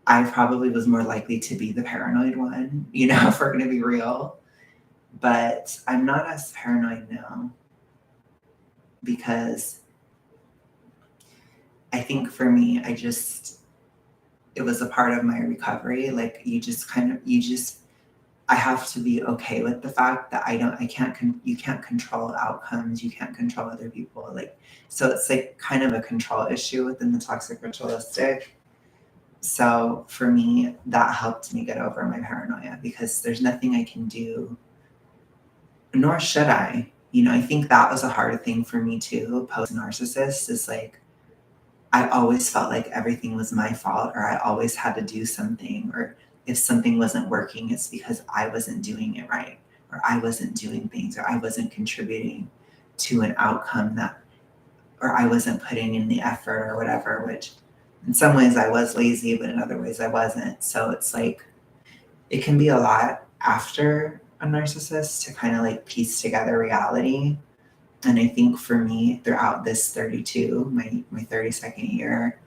I probably was more likely to be the paranoid one, if we're going to be real. But I'm not as paranoid now because I think for me, it was a part of my recovery. Like I have to be okay with the fact that you can't control outcomes. You can't control other people. Like, so it's like kind of a control issue within the toxic ritualistic. So for me, that helped me get over my paranoia because there's nothing I can do, nor should I. I think that was a hard thing for me too, post narcissist, is like, I always felt like everything was my fault, or I always had to do something, or if something wasn't working, it's because I wasn't doing it right, or I wasn't doing things, or I wasn't contributing to an outcome or I wasn't putting in the effort or whatever, which in some ways I was lazy, but in other ways I wasn't. So it's like, it can be a lot after a narcissist to kind of like piece together reality. And I think for me, throughout this 32, my 32nd year,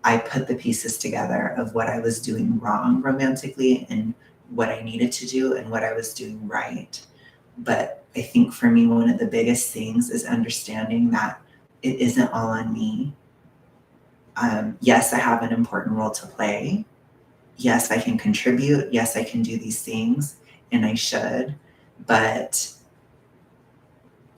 I put the pieces together of what I was doing wrong romantically and what I needed to do and what I was doing right. But I think for me, one of the biggest things is understanding that it isn't all on me. Yes, I have an important role to play. Yes, I can contribute. Yes, I can do these things, and I should. But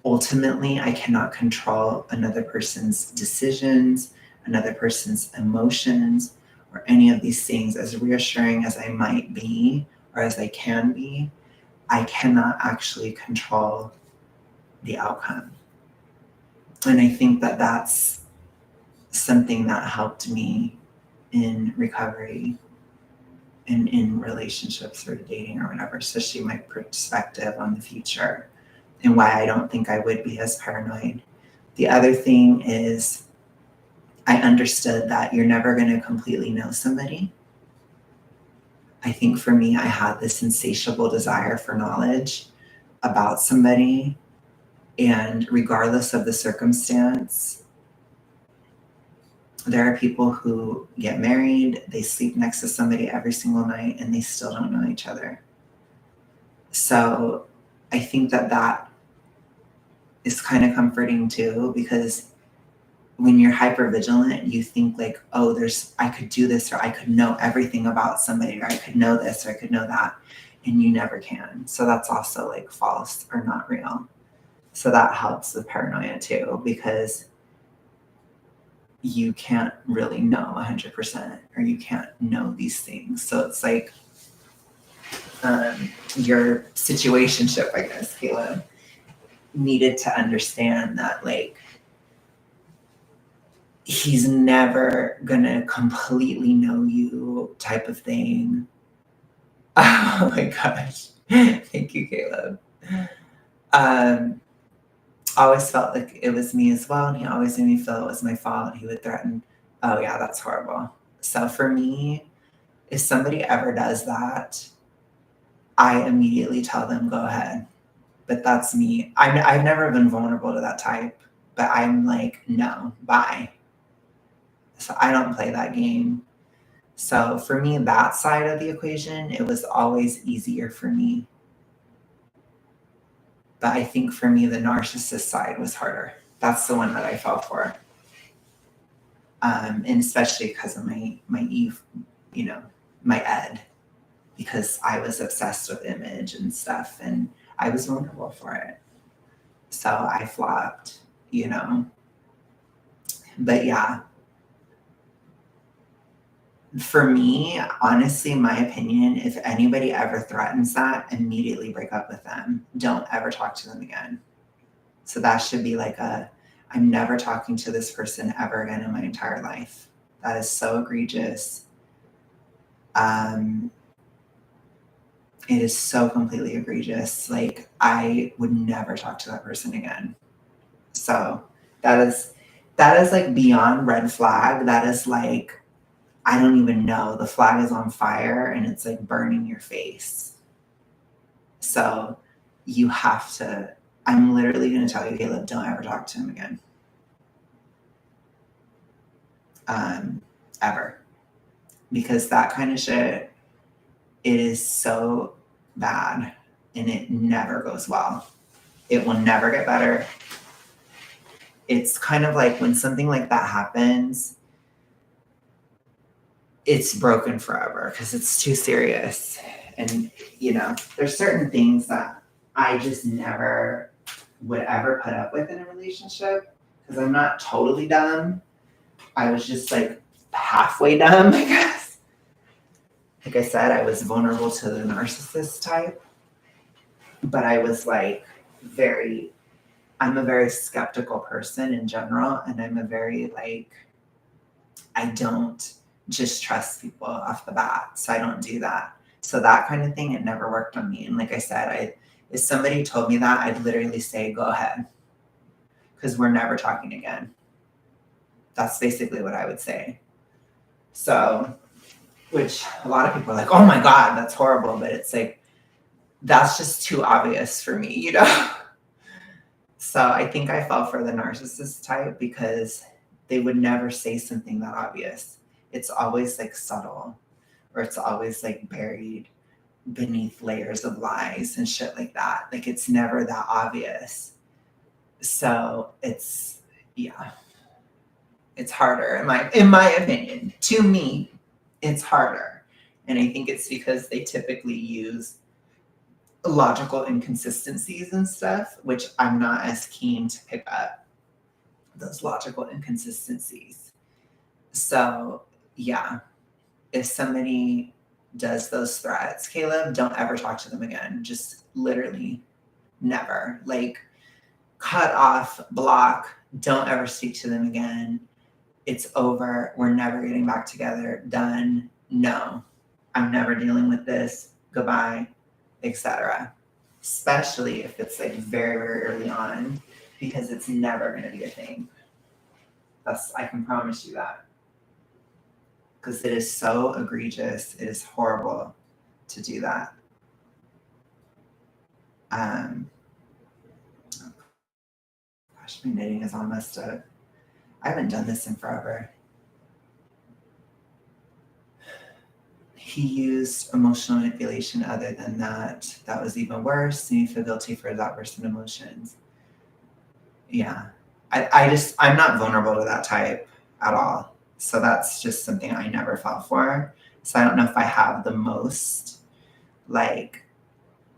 ultimately, I cannot control another person's decisions, another person's emotions, or any of these things. As reassuring as I might be, or as I can be, I cannot actually control the outcome. And I think that that's something that helped me in recovery and in relationships or dating or whatever, especially my perspective on the future and why I don't think I would be as paranoid. The other thing is I understood that you're never going to completely know somebody. I think for me, I had this insatiable desire for knowledge about somebody, and regardless of the circumstance, there are people who get married, they sleep next to somebody every single night, and they still don't know each other. So I think that is kind of comforting too, because when you're hyper vigilant, you think like, oh, I could do this, or I could know everything about somebody, or I could know this, or I could know that, and you never can. So that's also like false or not real. So that helps with paranoia too, because you can't really know 100%, or you can't know these things. So it's like your situationship, I guess, Caleb, needed to understand that like he's never gonna completely know you type of thing. Oh my gosh. Thank you, Caleb. Always felt like it was me as well, and he always made me feel it was my fault. He would threaten, oh yeah, that's horrible. So for me, if somebody ever does that, I immediately tell them, go ahead. But that's me. I've never been vulnerable to that type, but I'm like, no, bye. So I don't play that game. So for me, that side of the equation, it was always easier for me. But I think for me, the narcissist side was harder. That's the one that I fell for. And especially because of my Eve, my ed, because I was obsessed with image and stuff, and I was vulnerable for it. So I flopped, But yeah, for me, honestly, my opinion, if anybody ever threatens that, immediately break up with them. Don't ever talk to them again. So that should be like I'm never talking to this person ever again in my entire life. That is so egregious. It is so completely egregious. Like I would never talk to that person again. So that is like beyond red flag. That is like, I don't even know. The flag is on fire and it's like burning your face. So you have to I'm literally going to tell you, Caleb, don't ever talk to him again. Ever. Because that kind of shit, it is so bad and it never goes well. It will never get better. It's kind of like when something like that happens, it's broken forever because it's too serious. And, there's certain things that I just never would ever put up with in a relationship because I'm not totally dumb. I was just like halfway dumb, I guess. Like I said, I was vulnerable to the narcissist type, but I was like I'm a very skeptical person in general, and I'm a very I don't just trust people off the bat, so I don't do that. So that kind of thing, it never worked on me. And like I said, if somebody told me that, I'd literally say, go ahead, because we're never talking again. That's basically what I would say. So, which a lot of people are like, oh my God, that's horrible. But it's like, that's just too obvious for me, So I think I fell for the narcissist type because they would never say something that obvious. It's always like subtle, or it's always like buried beneath layers of lies and shit like that. Like it's never that obvious. So it's harder in my opinion. To me, it's harder. And I think it's because they typically use logical inconsistencies and stuff, which I'm not as keen to pick up those logical inconsistencies. So yeah, if somebody does those threats, Caleb, don't ever talk to them again. Just literally never. Like cut off, block, don't ever speak to them again. It's over. We're never getting back together. Done. No, I'm never dealing with this. Goodbye, etc. Especially if it's like very, very early on, because it's never going to be a thing. I can promise you that. Because it is so egregious. It is horrible to do that. Gosh, my knitting is all messed up. I haven't done this in forever. He used emotional manipulation. Other than that, that was even worse. And you feel guilty for that person's emotions. Yeah. I'm not vulnerable to that type at all. So that's just something I never fell for. So I don't know if I have the most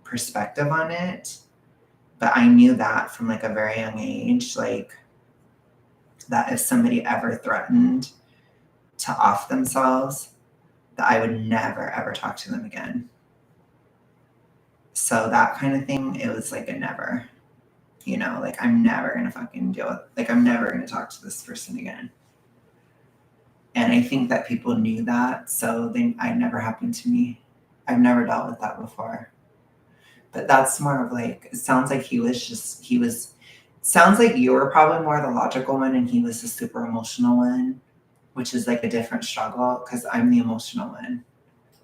perspective on it, but I knew that from a very young age, that if somebody ever threatened to off themselves, that I would never ever talk to them again. So that kind of thing, it was a never. I'm never gonna fucking deal with, I'm never gonna talk to this person again. And I think that people knew that, so it never happened to me. I've never dealt with that before. But that's more of it sounds like sounds like you were probably more the logical one and he was the super emotional one, which is a different struggle because I'm the emotional one.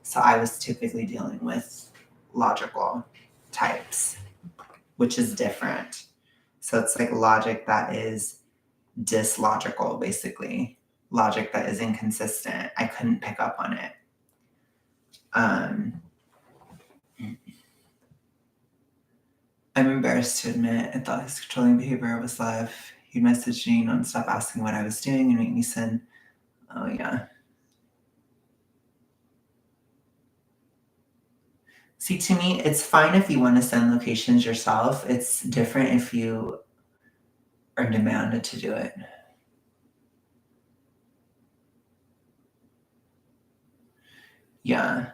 So I was typically dealing with logical types, which is different. So it's logic that is dislogical, basically. Logic that is inconsistent. I couldn't pick up on it. I'm embarrassed to admit I thought his controlling behavior was love. He'd message me nonstop asking what I was doing and make me send. Oh, yeah. See, to me, it's fine if you want to send locations yourself. It's different if you are demanded to do it. Yeah.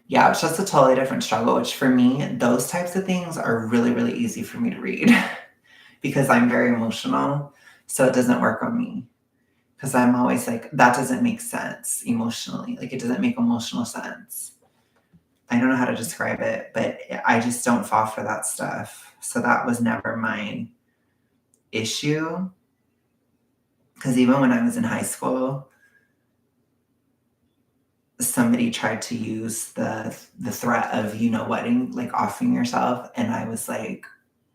Yeah, it's just a totally different struggle, which for me, those types of things are really, really easy for me to read because I'm very emotional. So it doesn't work on me because I'm always that doesn't make sense emotionally. It doesn't make emotional sense. I don't know how to describe it, but I just don't fall for that stuff. So that was never my issue. Because even when I was in high school, somebody tried to use the threat of, whatting, like offing yourself. And I was like,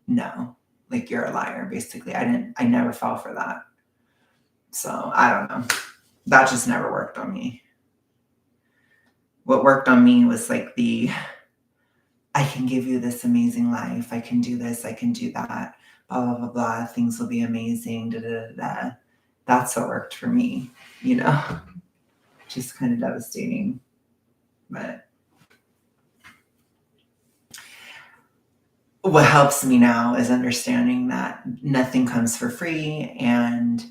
no, like you're a liar, basically. I never fell for that. So I don't know. That just never worked on me. What worked on me was like I can give you this amazing life. I can do this. I can do that. Blah, blah, blah, blah. Things will be amazing. Da, da, da, da. That's what worked for me, just kind of devastating. But what helps me now is understanding that nothing comes for free, and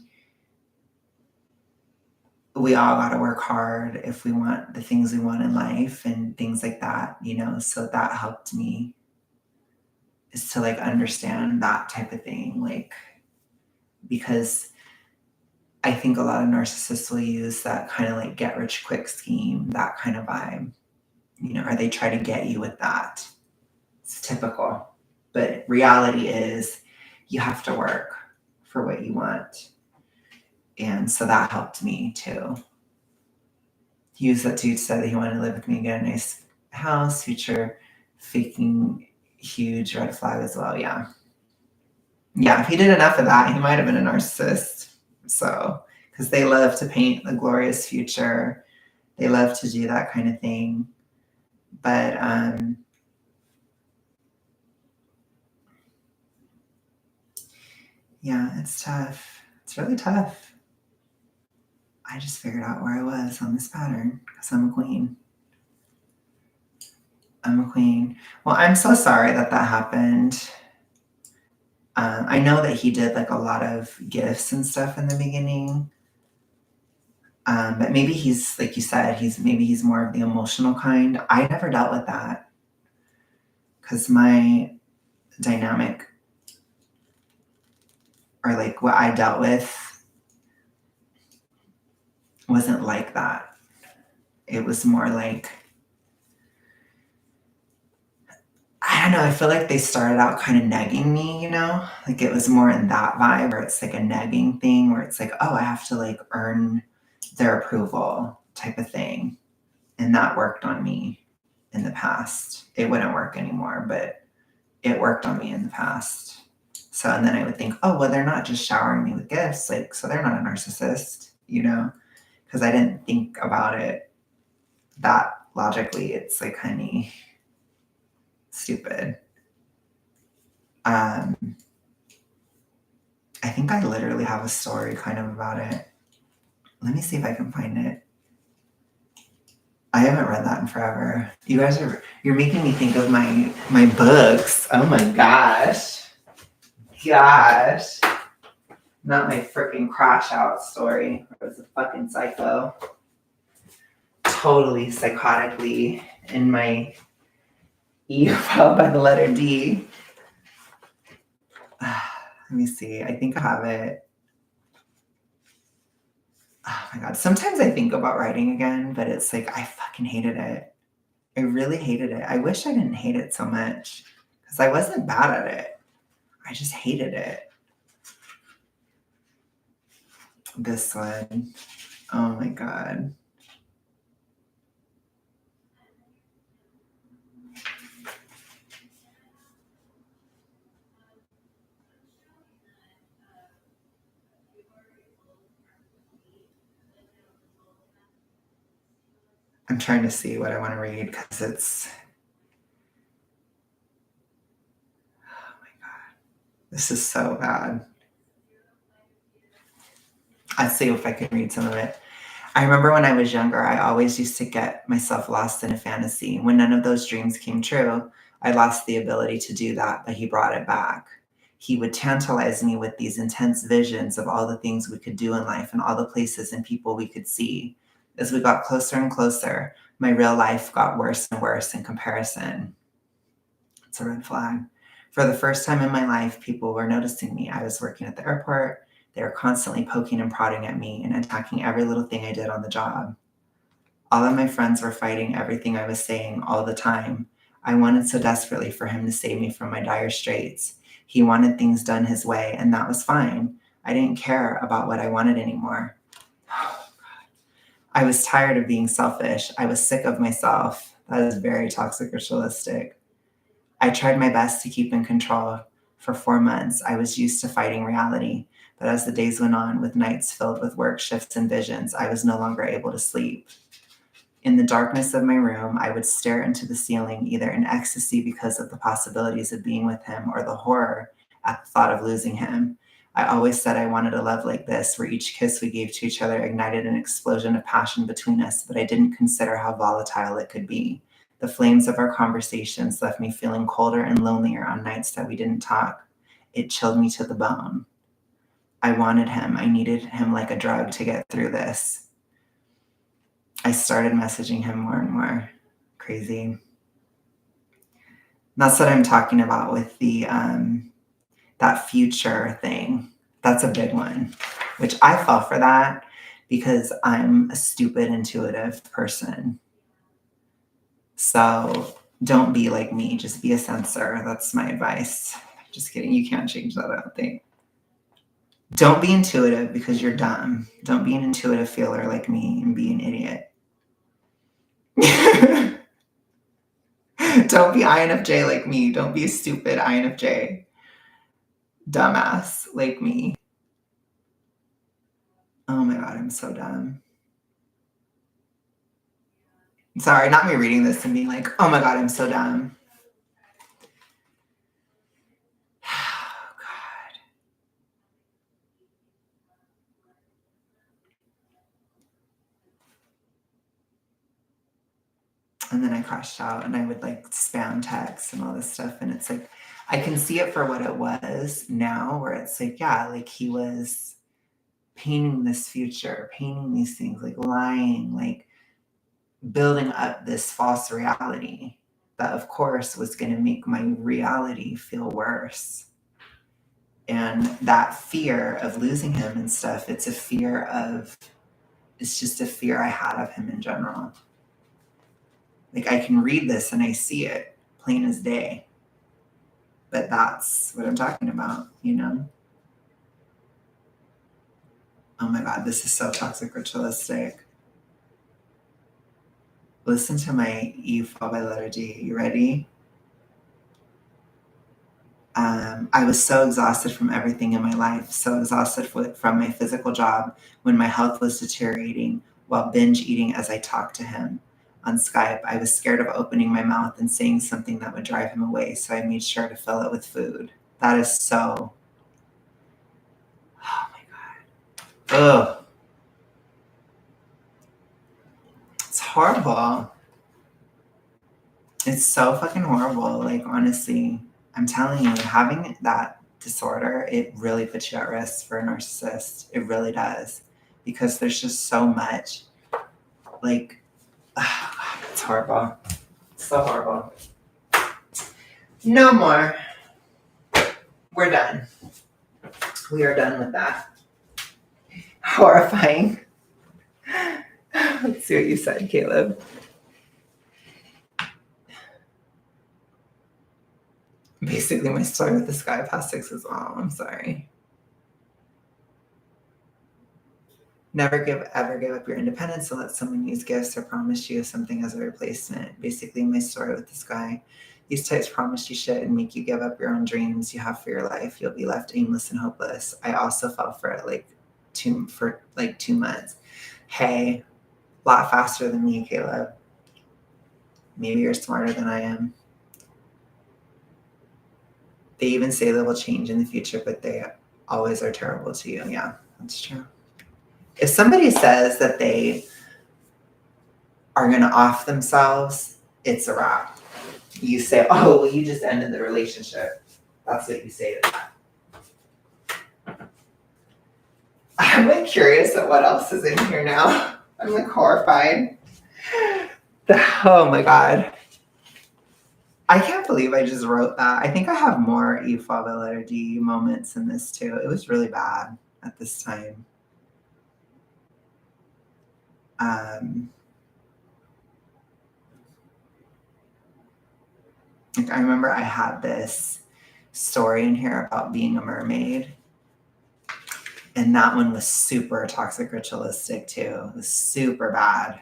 we all got to work hard if we want the things we want in life and things like that, so that helped me, is to like understand that type of thing, like, because I think a lot of narcissists will use that kind of like get rich quick scheme, that kind of vibe, or they try to get you with that. It's typical. But reality is you have to work for what you want. And so that helped me too. He used that dude, said that he wanted to live with me, get a nice house, future, faking huge red flag as well. Yeah. Yeah, if he did enough of that, he might have been a narcissist. So, because they love to paint a glorious future. They love to do that kind of thing. But yeah, it's tough. It's really tough. I just figured out where I was on this pattern because I'm a queen. I'm a queen. Well, I'm so sorry that happened. I know that he did like a lot of gifts and stuff in the beginning. But maybe he's, like you said, he's more of the emotional kind. I never dealt with that because my dynamic, or like what I dealt with, wasn't like that. It was more like, I don't know, I feel like they started out kind of negging me, like it was more in that vibe where it's like a negging thing where it's like, oh, I have to like earn their approval type of thing. And that worked on me in the past. It wouldn't work anymore, but it worked on me in the past. So, and then I would think, oh, well, they're not just showering me with gifts. Like, so they're not a narcissist, because I didn't think about it that logically. It's like, honey, stupid. I think I literally have a story kind of about it. Let me see if I can find it. I haven't read that in forever. You guys you're making me think of my books. Oh my gosh. Not my freaking crash out story. It was a fucking psycho. Totally psychotically in my E followed by the letter D. Let me see. I think I have it. Oh my God. Sometimes I think about writing again, but it's like I fucking hated it. I really hated it. I wish I didn't hate it so much because I wasn't bad at it. I just hated it. This one. Oh my God. I'm trying to see what I want to read because it's, oh my God, this is so bad. Let's see if I can read some of it. I remember when I was younger, I always used to get myself lost in a fantasy. When none of those dreams came true, I lost the ability to do that, but he brought it back. He would tantalize me with these intense visions of all the things we could do in life and all the places and people we could see. As we got closer and closer, my real life got worse and worse in comparison. It's a red flag. For the first time in my life, people were noticing me. I was working at the airport. They were constantly poking and prodding at me and attacking every little thing I did on the job. All of my friends were fighting everything I was saying all the time. I wanted so desperately for him to save me from my dire straits. He wanted things done his way, and that was fine. I didn't care about what I wanted anymore. I was tired of being selfish. I was sick of myself. That is very toxic ritualistic. I tried my best to keep in control for 4 months. I was used to fighting reality. But as the days went on, with nights filled with work shifts and visions, I was no longer able to sleep. In the darkness of my room, I would stare into the ceiling, either in ecstasy because of the possibilities of being with him or the horror at the thought of losing him. I always said I wanted a love like this, where each kiss we gave to each other ignited an explosion of passion between us, but I didn't consider how volatile it could be. The flames of our conversations left me feeling colder and lonelier on nights that we didn't talk. It chilled me to the bone. I wanted him. I needed him like a drug to get through this. I started messaging him more and more. Crazy. That's what I'm talking about with the that future thing. That's a big one, which I fell for that because I'm a stupid, intuitive person. So don't be like me. Just be a sensor. That's my advice. Just kidding. You can't change that, I don't think. Don't be intuitive because you're dumb. Don't be an intuitive feeler like me and be an idiot. Don't be INFJ like me. Don't be a stupid INFJ dumbass like me. Oh my God, I'm so dumb. Sorry, not me reading this and being like, oh my God, I'm so dumb. Oh God. And then I crashed out and I would like spam texts and all this stuff. And it's like, I can see it for what it was now, where it's like, yeah, like he was painting this future, painting these things, like lying, like building up this false reality that, of course, was going to make my reality feel worse. And that fear of losing him and stuff, it's just a fear I had of him in general. Like I can read this and I see it plain as day. But that's what I'm talking about, you know? Oh my God, this is so toxic ritualistic. Listen to my You Fall by Letter D. You ready? I was so exhausted from everything in my life, so exhausted from my physical job when my health was deteriorating while binge eating as I talked to him. On Skype, I was scared of opening my mouth and saying something that would drive him away, so I made sure to fill it with food. That is so. Oh my God. Ugh. It's horrible. It's so fucking horrible. Like, honestly, I'm telling you, having that disorder, it really puts you at risk for a narcissist. It really does. Because there's just so much. Like, it's horrible. It's so horrible. No more. We're done. We are done with that. Horrifying. Let's see what you said, Caleb. Basically, my story with this guy past 6 as well. I'm sorry. Never ever give up your independence and let someone use gifts or promise you something as a replacement. Basically, my story with this guy. These types promise you shit and make you give up your own dreams you have for your life. You'll be left aimless and hopeless. I also fell for it for 2 months. Hey, a lot faster than me, Caleb. Maybe you're smarter than I am. They even say they will change in the future, but they always are terrible to you. Yeah, that's true. If somebody says that they are going to off themselves, it's a wrap. You say, oh, well, you just ended the relationship. That's what you say to that. I'm like curious at what else is in here now. I'm like horrified. Oh my God. I can't believe I just wrote that. I think I have more You Fall by Letter D moments in this too. It was really bad at this time. Like I remember I had this story in here about being a mermaid. And that one was super toxic ritualistic too. It was super bad.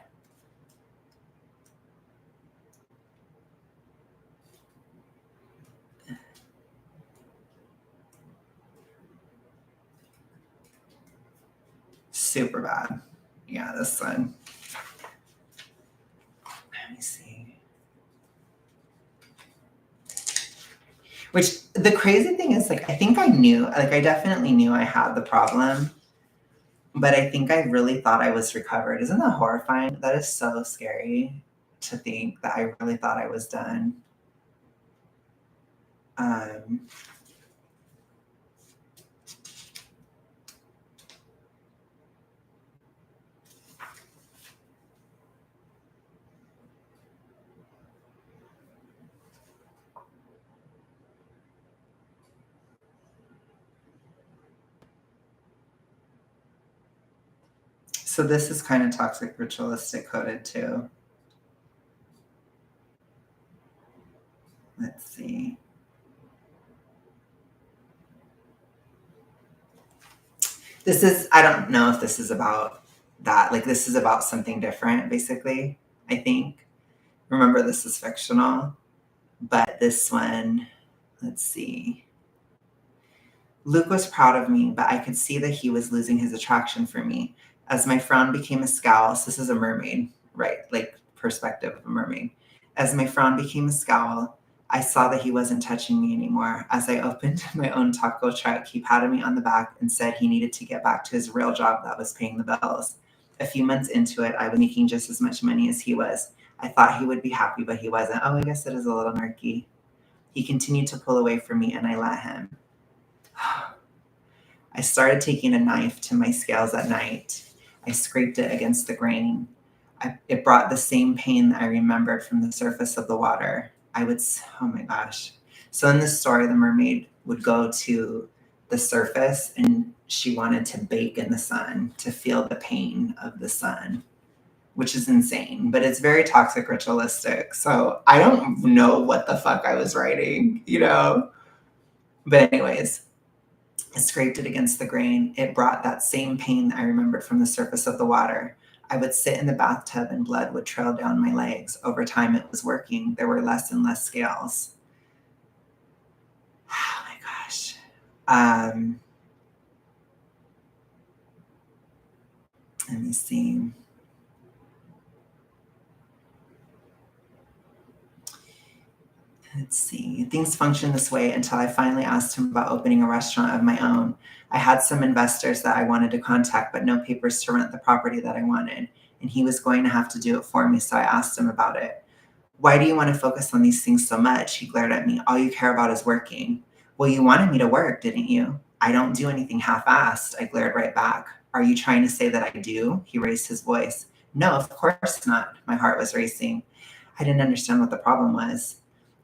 Super bad. Yeah, this one. Let me see. Which the crazy thing is, like, I think I knew, like, I definitely knew I had the problem, but I think I really thought I was recovered. Isn't that horrifying? That is so scary to think that I really thought I was done. Um, so this is kind of toxic ritualistic coded too. Let's see. This is, I don't know if this is about that. Like, this is about something different, basically, I think. Remember, this is fictional, but this one, let's see. Luke was proud of me, but I could see that he was losing his attraction for me. As my frown became a scowl, so this is a mermaid, right? Like, perspective of a mermaid. As my frown became a scowl, I saw that he wasn't touching me anymore. As I opened my own taco truck, he patted me on the back and said he needed to get back to his real job that was paying the bills. A few months into it, I was making just as much money as he was. I thought he would be happy, but he wasn't. Oh, I guess it is a little narky. He continued to pull away from me, and I let him. I started taking a knife to my scales at night. I scraped it against the grain. It brought the same pain that I remembered from the surface of the water. Oh my gosh. So in this story, the mermaid would go to the surface and she wanted to bake in the sun to feel the pain of the sun, which is insane, but it's very toxic ritualistic. So I don't know what the fuck I was writing, you know? But anyways, I scraped it against the grain. It brought that same pain that I remembered from the surface of the water. I would sit in the bathtub and blood would trail down my legs. Over time, it was working. There were less and less scales. Oh my gosh. Let me see. Let's see. Things functioned this way until I finally asked him about opening a restaurant of my own. I had some investors that I wanted to contact, but no papers to rent the property that I wanted. And he was going to have to do it for me, so I asked him about it. Why do you want to focus on these things so much? He glared at me. All you care about is working. Well, you wanted me to work, didn't you? I don't do anything half-assed. I glared right back. Are you trying to say that I do? He raised his voice. No, of course not. My heart was racing. I didn't understand what the problem was.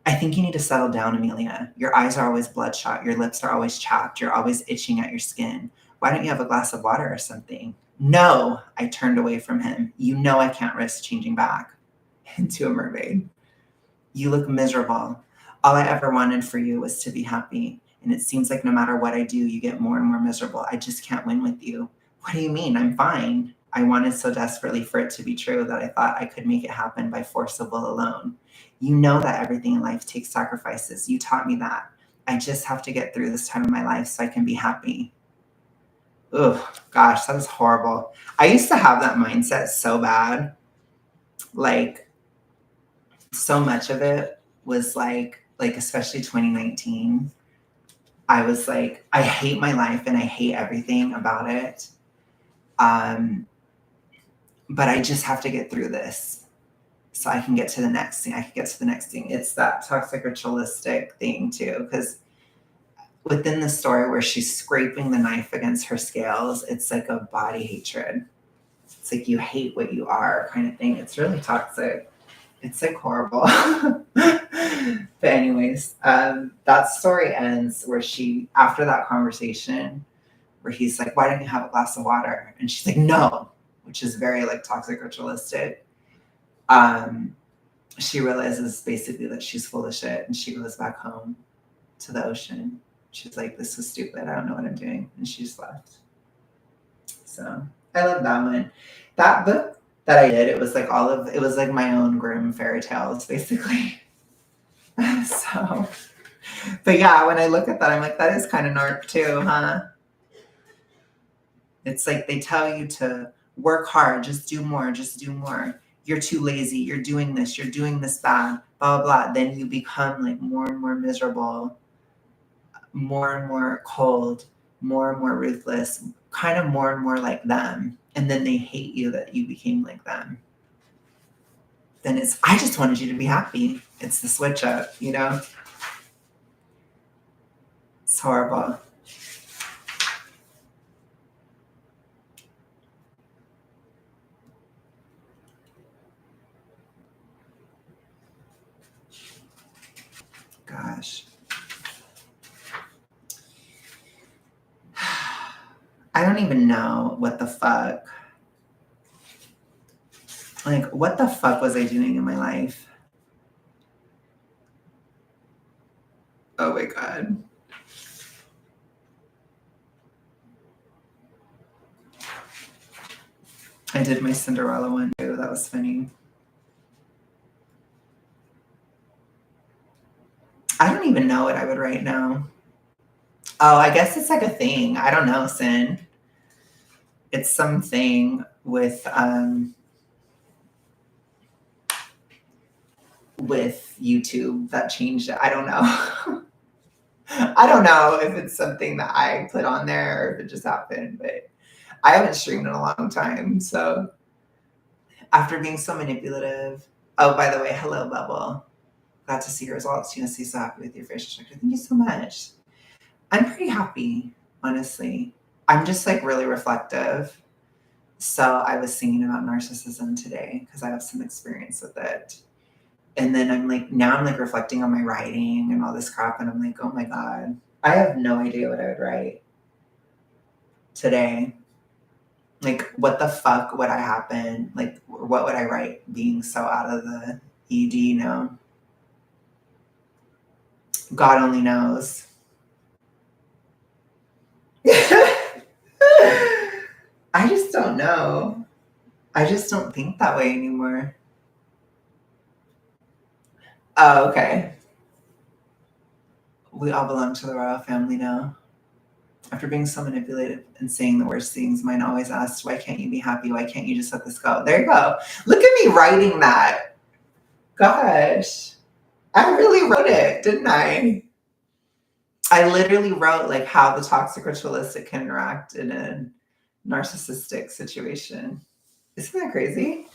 I think you need to settle down, Amelia. Your eyes are always bloodshot. Your lips are always chapped. You're always itching at your skin. Why don't you have a glass of water or something? No, I turned away from him. You know I can't risk changing back into a mermaid. You look miserable. All I ever wanted for you was to be happy. And it seems like no matter what I do, you get more and more miserable. I just can't win with you. What do you mean? I'm fine. I wanted so desperately for it to be true that I thought I could make it happen by force of will alone. You know that everything in life takes sacrifices. You taught me that. I just have to get through this time of my life so I can be happy. Oh, gosh, that is horrible. I used to have that mindset so bad. Like, so much of it was like especially 2019. I was like, I hate my life and I hate everything about it. But I just have to get through this so I can get to the next thing. I can get to the next thing. It's that toxic ritualistic thing too, because within the story where she's scraping the knife against her scales, it's like a body hatred. It's like you hate what you are kind of thing. It's really toxic. It's like horrible. But anyways, that story ends where she, after that conversation, where he's like, why don't you have a glass of water? And she's like, no, which is very like toxic ritualistic. She realizes basically that she's full of shit and she goes back home to the ocean. She's like, this was stupid. I don't know what I'm doing. And she just left. So I love that one. That book that I did, it was like it was like my own Grimm fairy tales, basically. So, but yeah, when I look at that, I'm like, that is kind of narc too, huh? It's like they tell you to work hard, just do more, just do more. You're too lazy, you're doing this bad, blah, blah, blah. Then you become like more and more miserable, more and more cold, more and more ruthless, kind of more and more like them. And then they hate you that you became like them. Then it's, I just wanted you to be happy. It's the switch up, you know? It's horrible. Gosh. I don't even know what the fuck. Like, what the fuck was I doing in my life? Oh my God. I did my Cinderella one too. That was funny. I don't even know what I would write now. Oh, I guess it's like a thing. I don't know, Sin. It's something with YouTube that changed it. I don't know. I don't know if it's something that I put on there or if it just happened, but I haven't streamed in a long time. So after being so manipulative. Oh, by the way, hello, Bubble. Glad to see your results. You know, so happy with your facial structure. Thank you so much. I'm pretty happy, honestly. I'm just like really reflective. So I was singing about narcissism today because I have some experience with it. And then now I'm like reflecting on my writing and all this crap. And I'm like, oh my God, I have no idea what I would write today. Like, what the fuck would I happen? Like, what would I write being so out of the ED, you know? God only knows. I just don't know. I just don't think that way anymore. Oh, okay. We all belong to the royal family now. After being so manipulated and saying the worst things, mine always asked, why can't you be happy? Why can't you just let this go? There you go. Look at me writing that. Gosh. I really wrote it, didn't I? I literally wrote like how the toxic ritualistic can interact in a narcissistic situation. Isn't that crazy?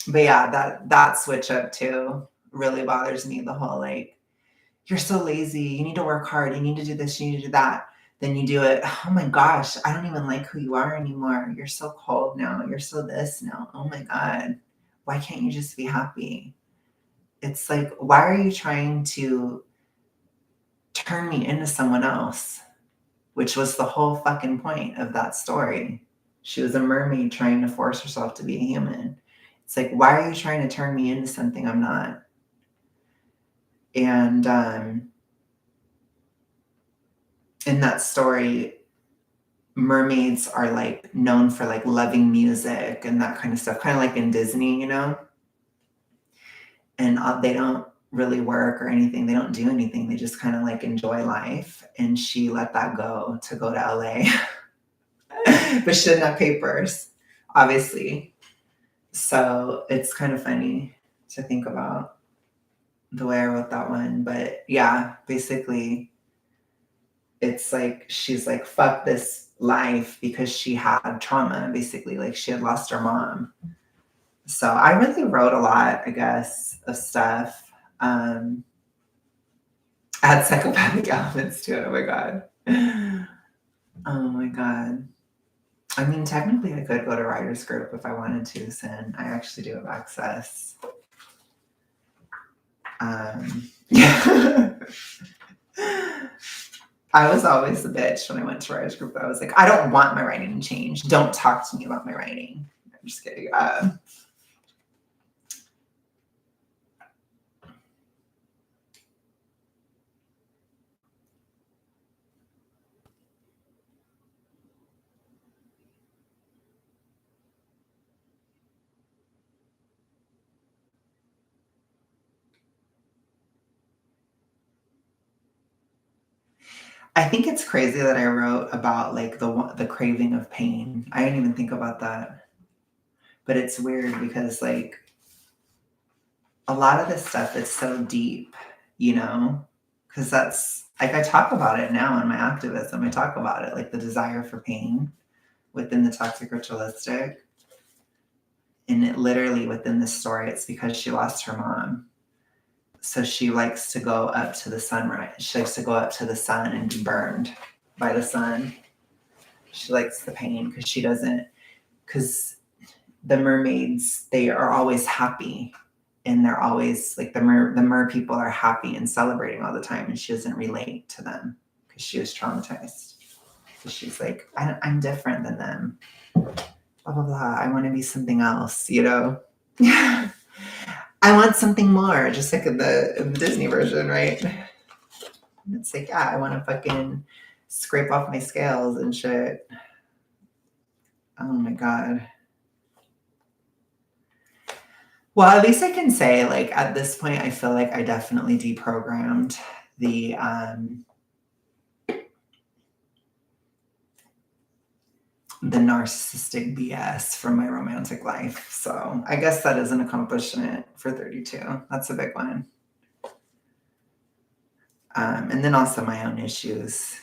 But yeah, that switch up too really bothers me. The whole like, you're so lazy, you need to work hard, you need to do this, you need to do that. Then you do it. Oh my gosh, I don't even like who you are anymore. You're so cold now. You're so this now. Oh my God. Why can't you just be happy? It's like, why are you trying to turn me into someone else? Which was the whole fucking point of that story. She was a mermaid trying to force herself to be a human. It's like, why are you trying to turn me into something I'm not? And in that story, mermaids are like known for like loving music and that kind of stuff, kind of like in Disney, you know? And they don't really work or anything. They don't do anything. They just kind of like enjoy life. And she let that go to go to LA. But she didn't have papers, obviously. So it's kind of funny to think about the way I wrote that one. But yeah, basically, it's like she's like, fuck this life because she had trauma, basically. Like she had lost her mom. So I really wrote a lot, I guess, of stuff. I had psychopathic elements to it. Oh my God. Oh my God. I mean, technically, I could go to writer's group if I wanted to, Sin. I actually do have access. Yeah. I was always the bitch when I went to writer's group. I was like, I don't want my writing to change. Don't talk to me about my writing. I'm just kidding. I think it's crazy that I wrote about like the craving of pain. I didn't even think about that. But it's weird because like a lot of this stuff is so deep, you know? Because that's like I talk about it now in my activism. I talk about it like the desire for pain within the toxic ritualistic. And it literally within this story, it's because she lost her mom. So she likes to go up to the sunrise. She likes to go up to the sun and be burned by the sun. She likes the pain because she doesn't, because the mermaids, they are always happy. And they're always like the mer people are happy and celebrating all the time. And she doesn't relate to them because she was traumatized. So she's like, I'm different than them. Blah, blah, blah. I want to be something else, you know? I want something more, just like in the Disney version, right? It's like, yeah, I want to fucking scrape off my scales and shit. Oh my God. Well, at least I can say, like, at this point, I feel like I definitely deprogrammed the narcissistic BS from my romantic life. So I guess that is an accomplishment for 32. That's a big one. And then also my own issues.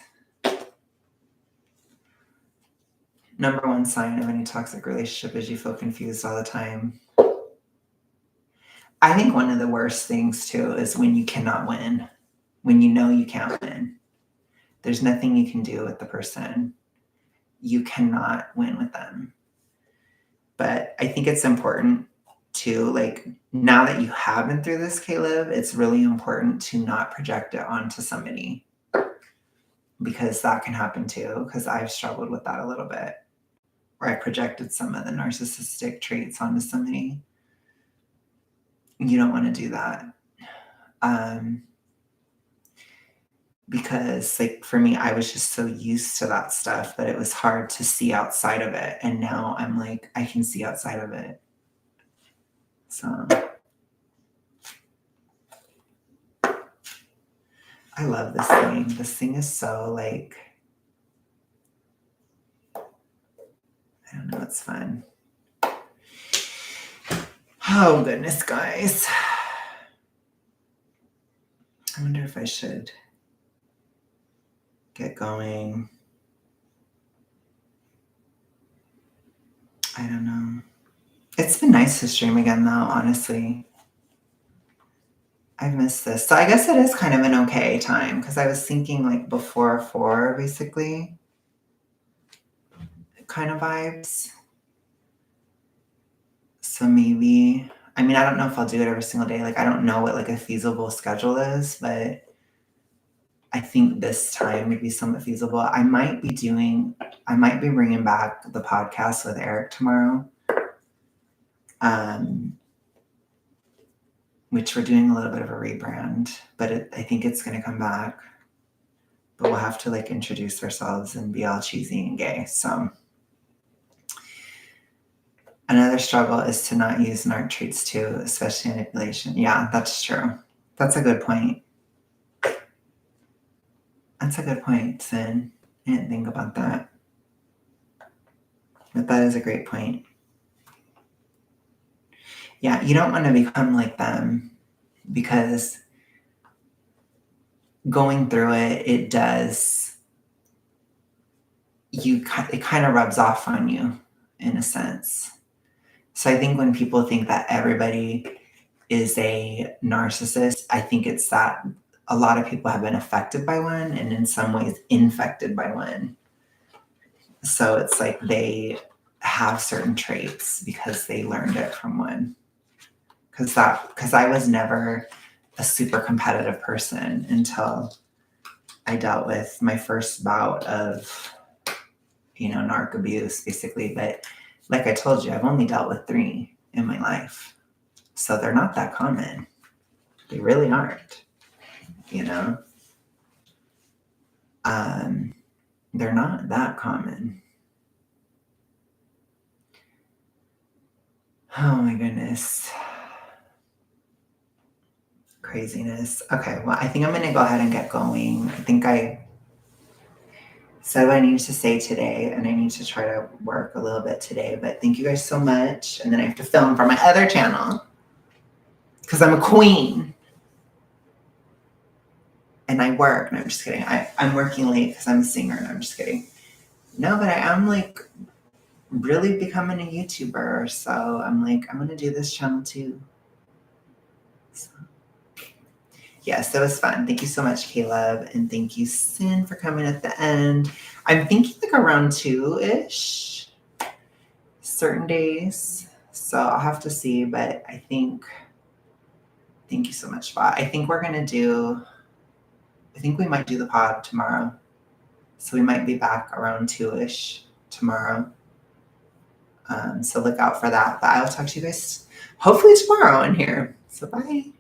Number one sign of any toxic relationship is you feel confused all the time. I think one of the worst things too is when you cannot win, when you know you can't win. There's nothing you can do with the person. You cannot win with them. But I think it's important to, like, now that you have been through this, Caleb, it's really important to not project it onto somebody, because that can happen too, because I've struggled with that a little bit, where I projected some of the narcissistic traits onto somebody. You don't want to do that. Because like for me, I was just so used to that stuff that it was hard to see outside of it. And now I'm like, I can see outside of it. So I love this thing. This thing is so like, I don't know, it's fun. Oh goodness, guys. I wonder if I should get going. I don't know. It's been nice to stream again though, honestly. I've missed this. So I guess it is kind of an okay time, because I was thinking like before 4, basically. Kind of vibes. So maybe, I mean, I don't know if I'll do it every single day. Like, I don't know what like a feasible schedule is, but I think this time would be somewhat feasible. I might be bringing back the podcast with Eric tomorrow. Which we're doing a little bit of a rebrand, but I think it's going to come back. But we'll have to like introduce ourselves and be all cheesy and gay. So another struggle is to not use narc traits too, especially manipulation. Yeah, that's true. That's a good point. That's a good point, Sin. I didn't think about that. But that is a great point. Yeah, you don't want to become like them, because going through it, it kind of rubs off on you in a sense. So I think when people think that everybody is a narcissist, I think it's that a lot of people have been affected by one and in some ways infected by one. So it's like they have certain traits because they learned it from one. Because I was never a super competitive person until I dealt with my first bout of, narc abuse, basically. But like I told you, I've only dealt with 3 in my life. So they're not that common. They really aren't, They're not that common. Oh my goodness. Craziness. Okay, well, I think I'm going to go ahead and get going. I think I said what I needed to say today, and I need to try to work a little bit today. But thank you guys so much. And then I have to film for my other channel because I'm a queen. And I work. No, I'm just kidding. I'm working late because I'm a singer. No, I'm just kidding. No, but I am like really becoming a YouTuber. So I'm like, I'm going to do this channel too. So, yes, that was fun. Thank you so much, Caleb. And thank you, Sin, for coming at the end. I'm thinking like around 2-ish certain days. So I'll have to see. But I think, thank you so much, Bot. I think we might do the pod tomorrow. So we might be back around 2-ish tomorrow. So look out for that. But I will talk to you guys hopefully tomorrow in here. So bye.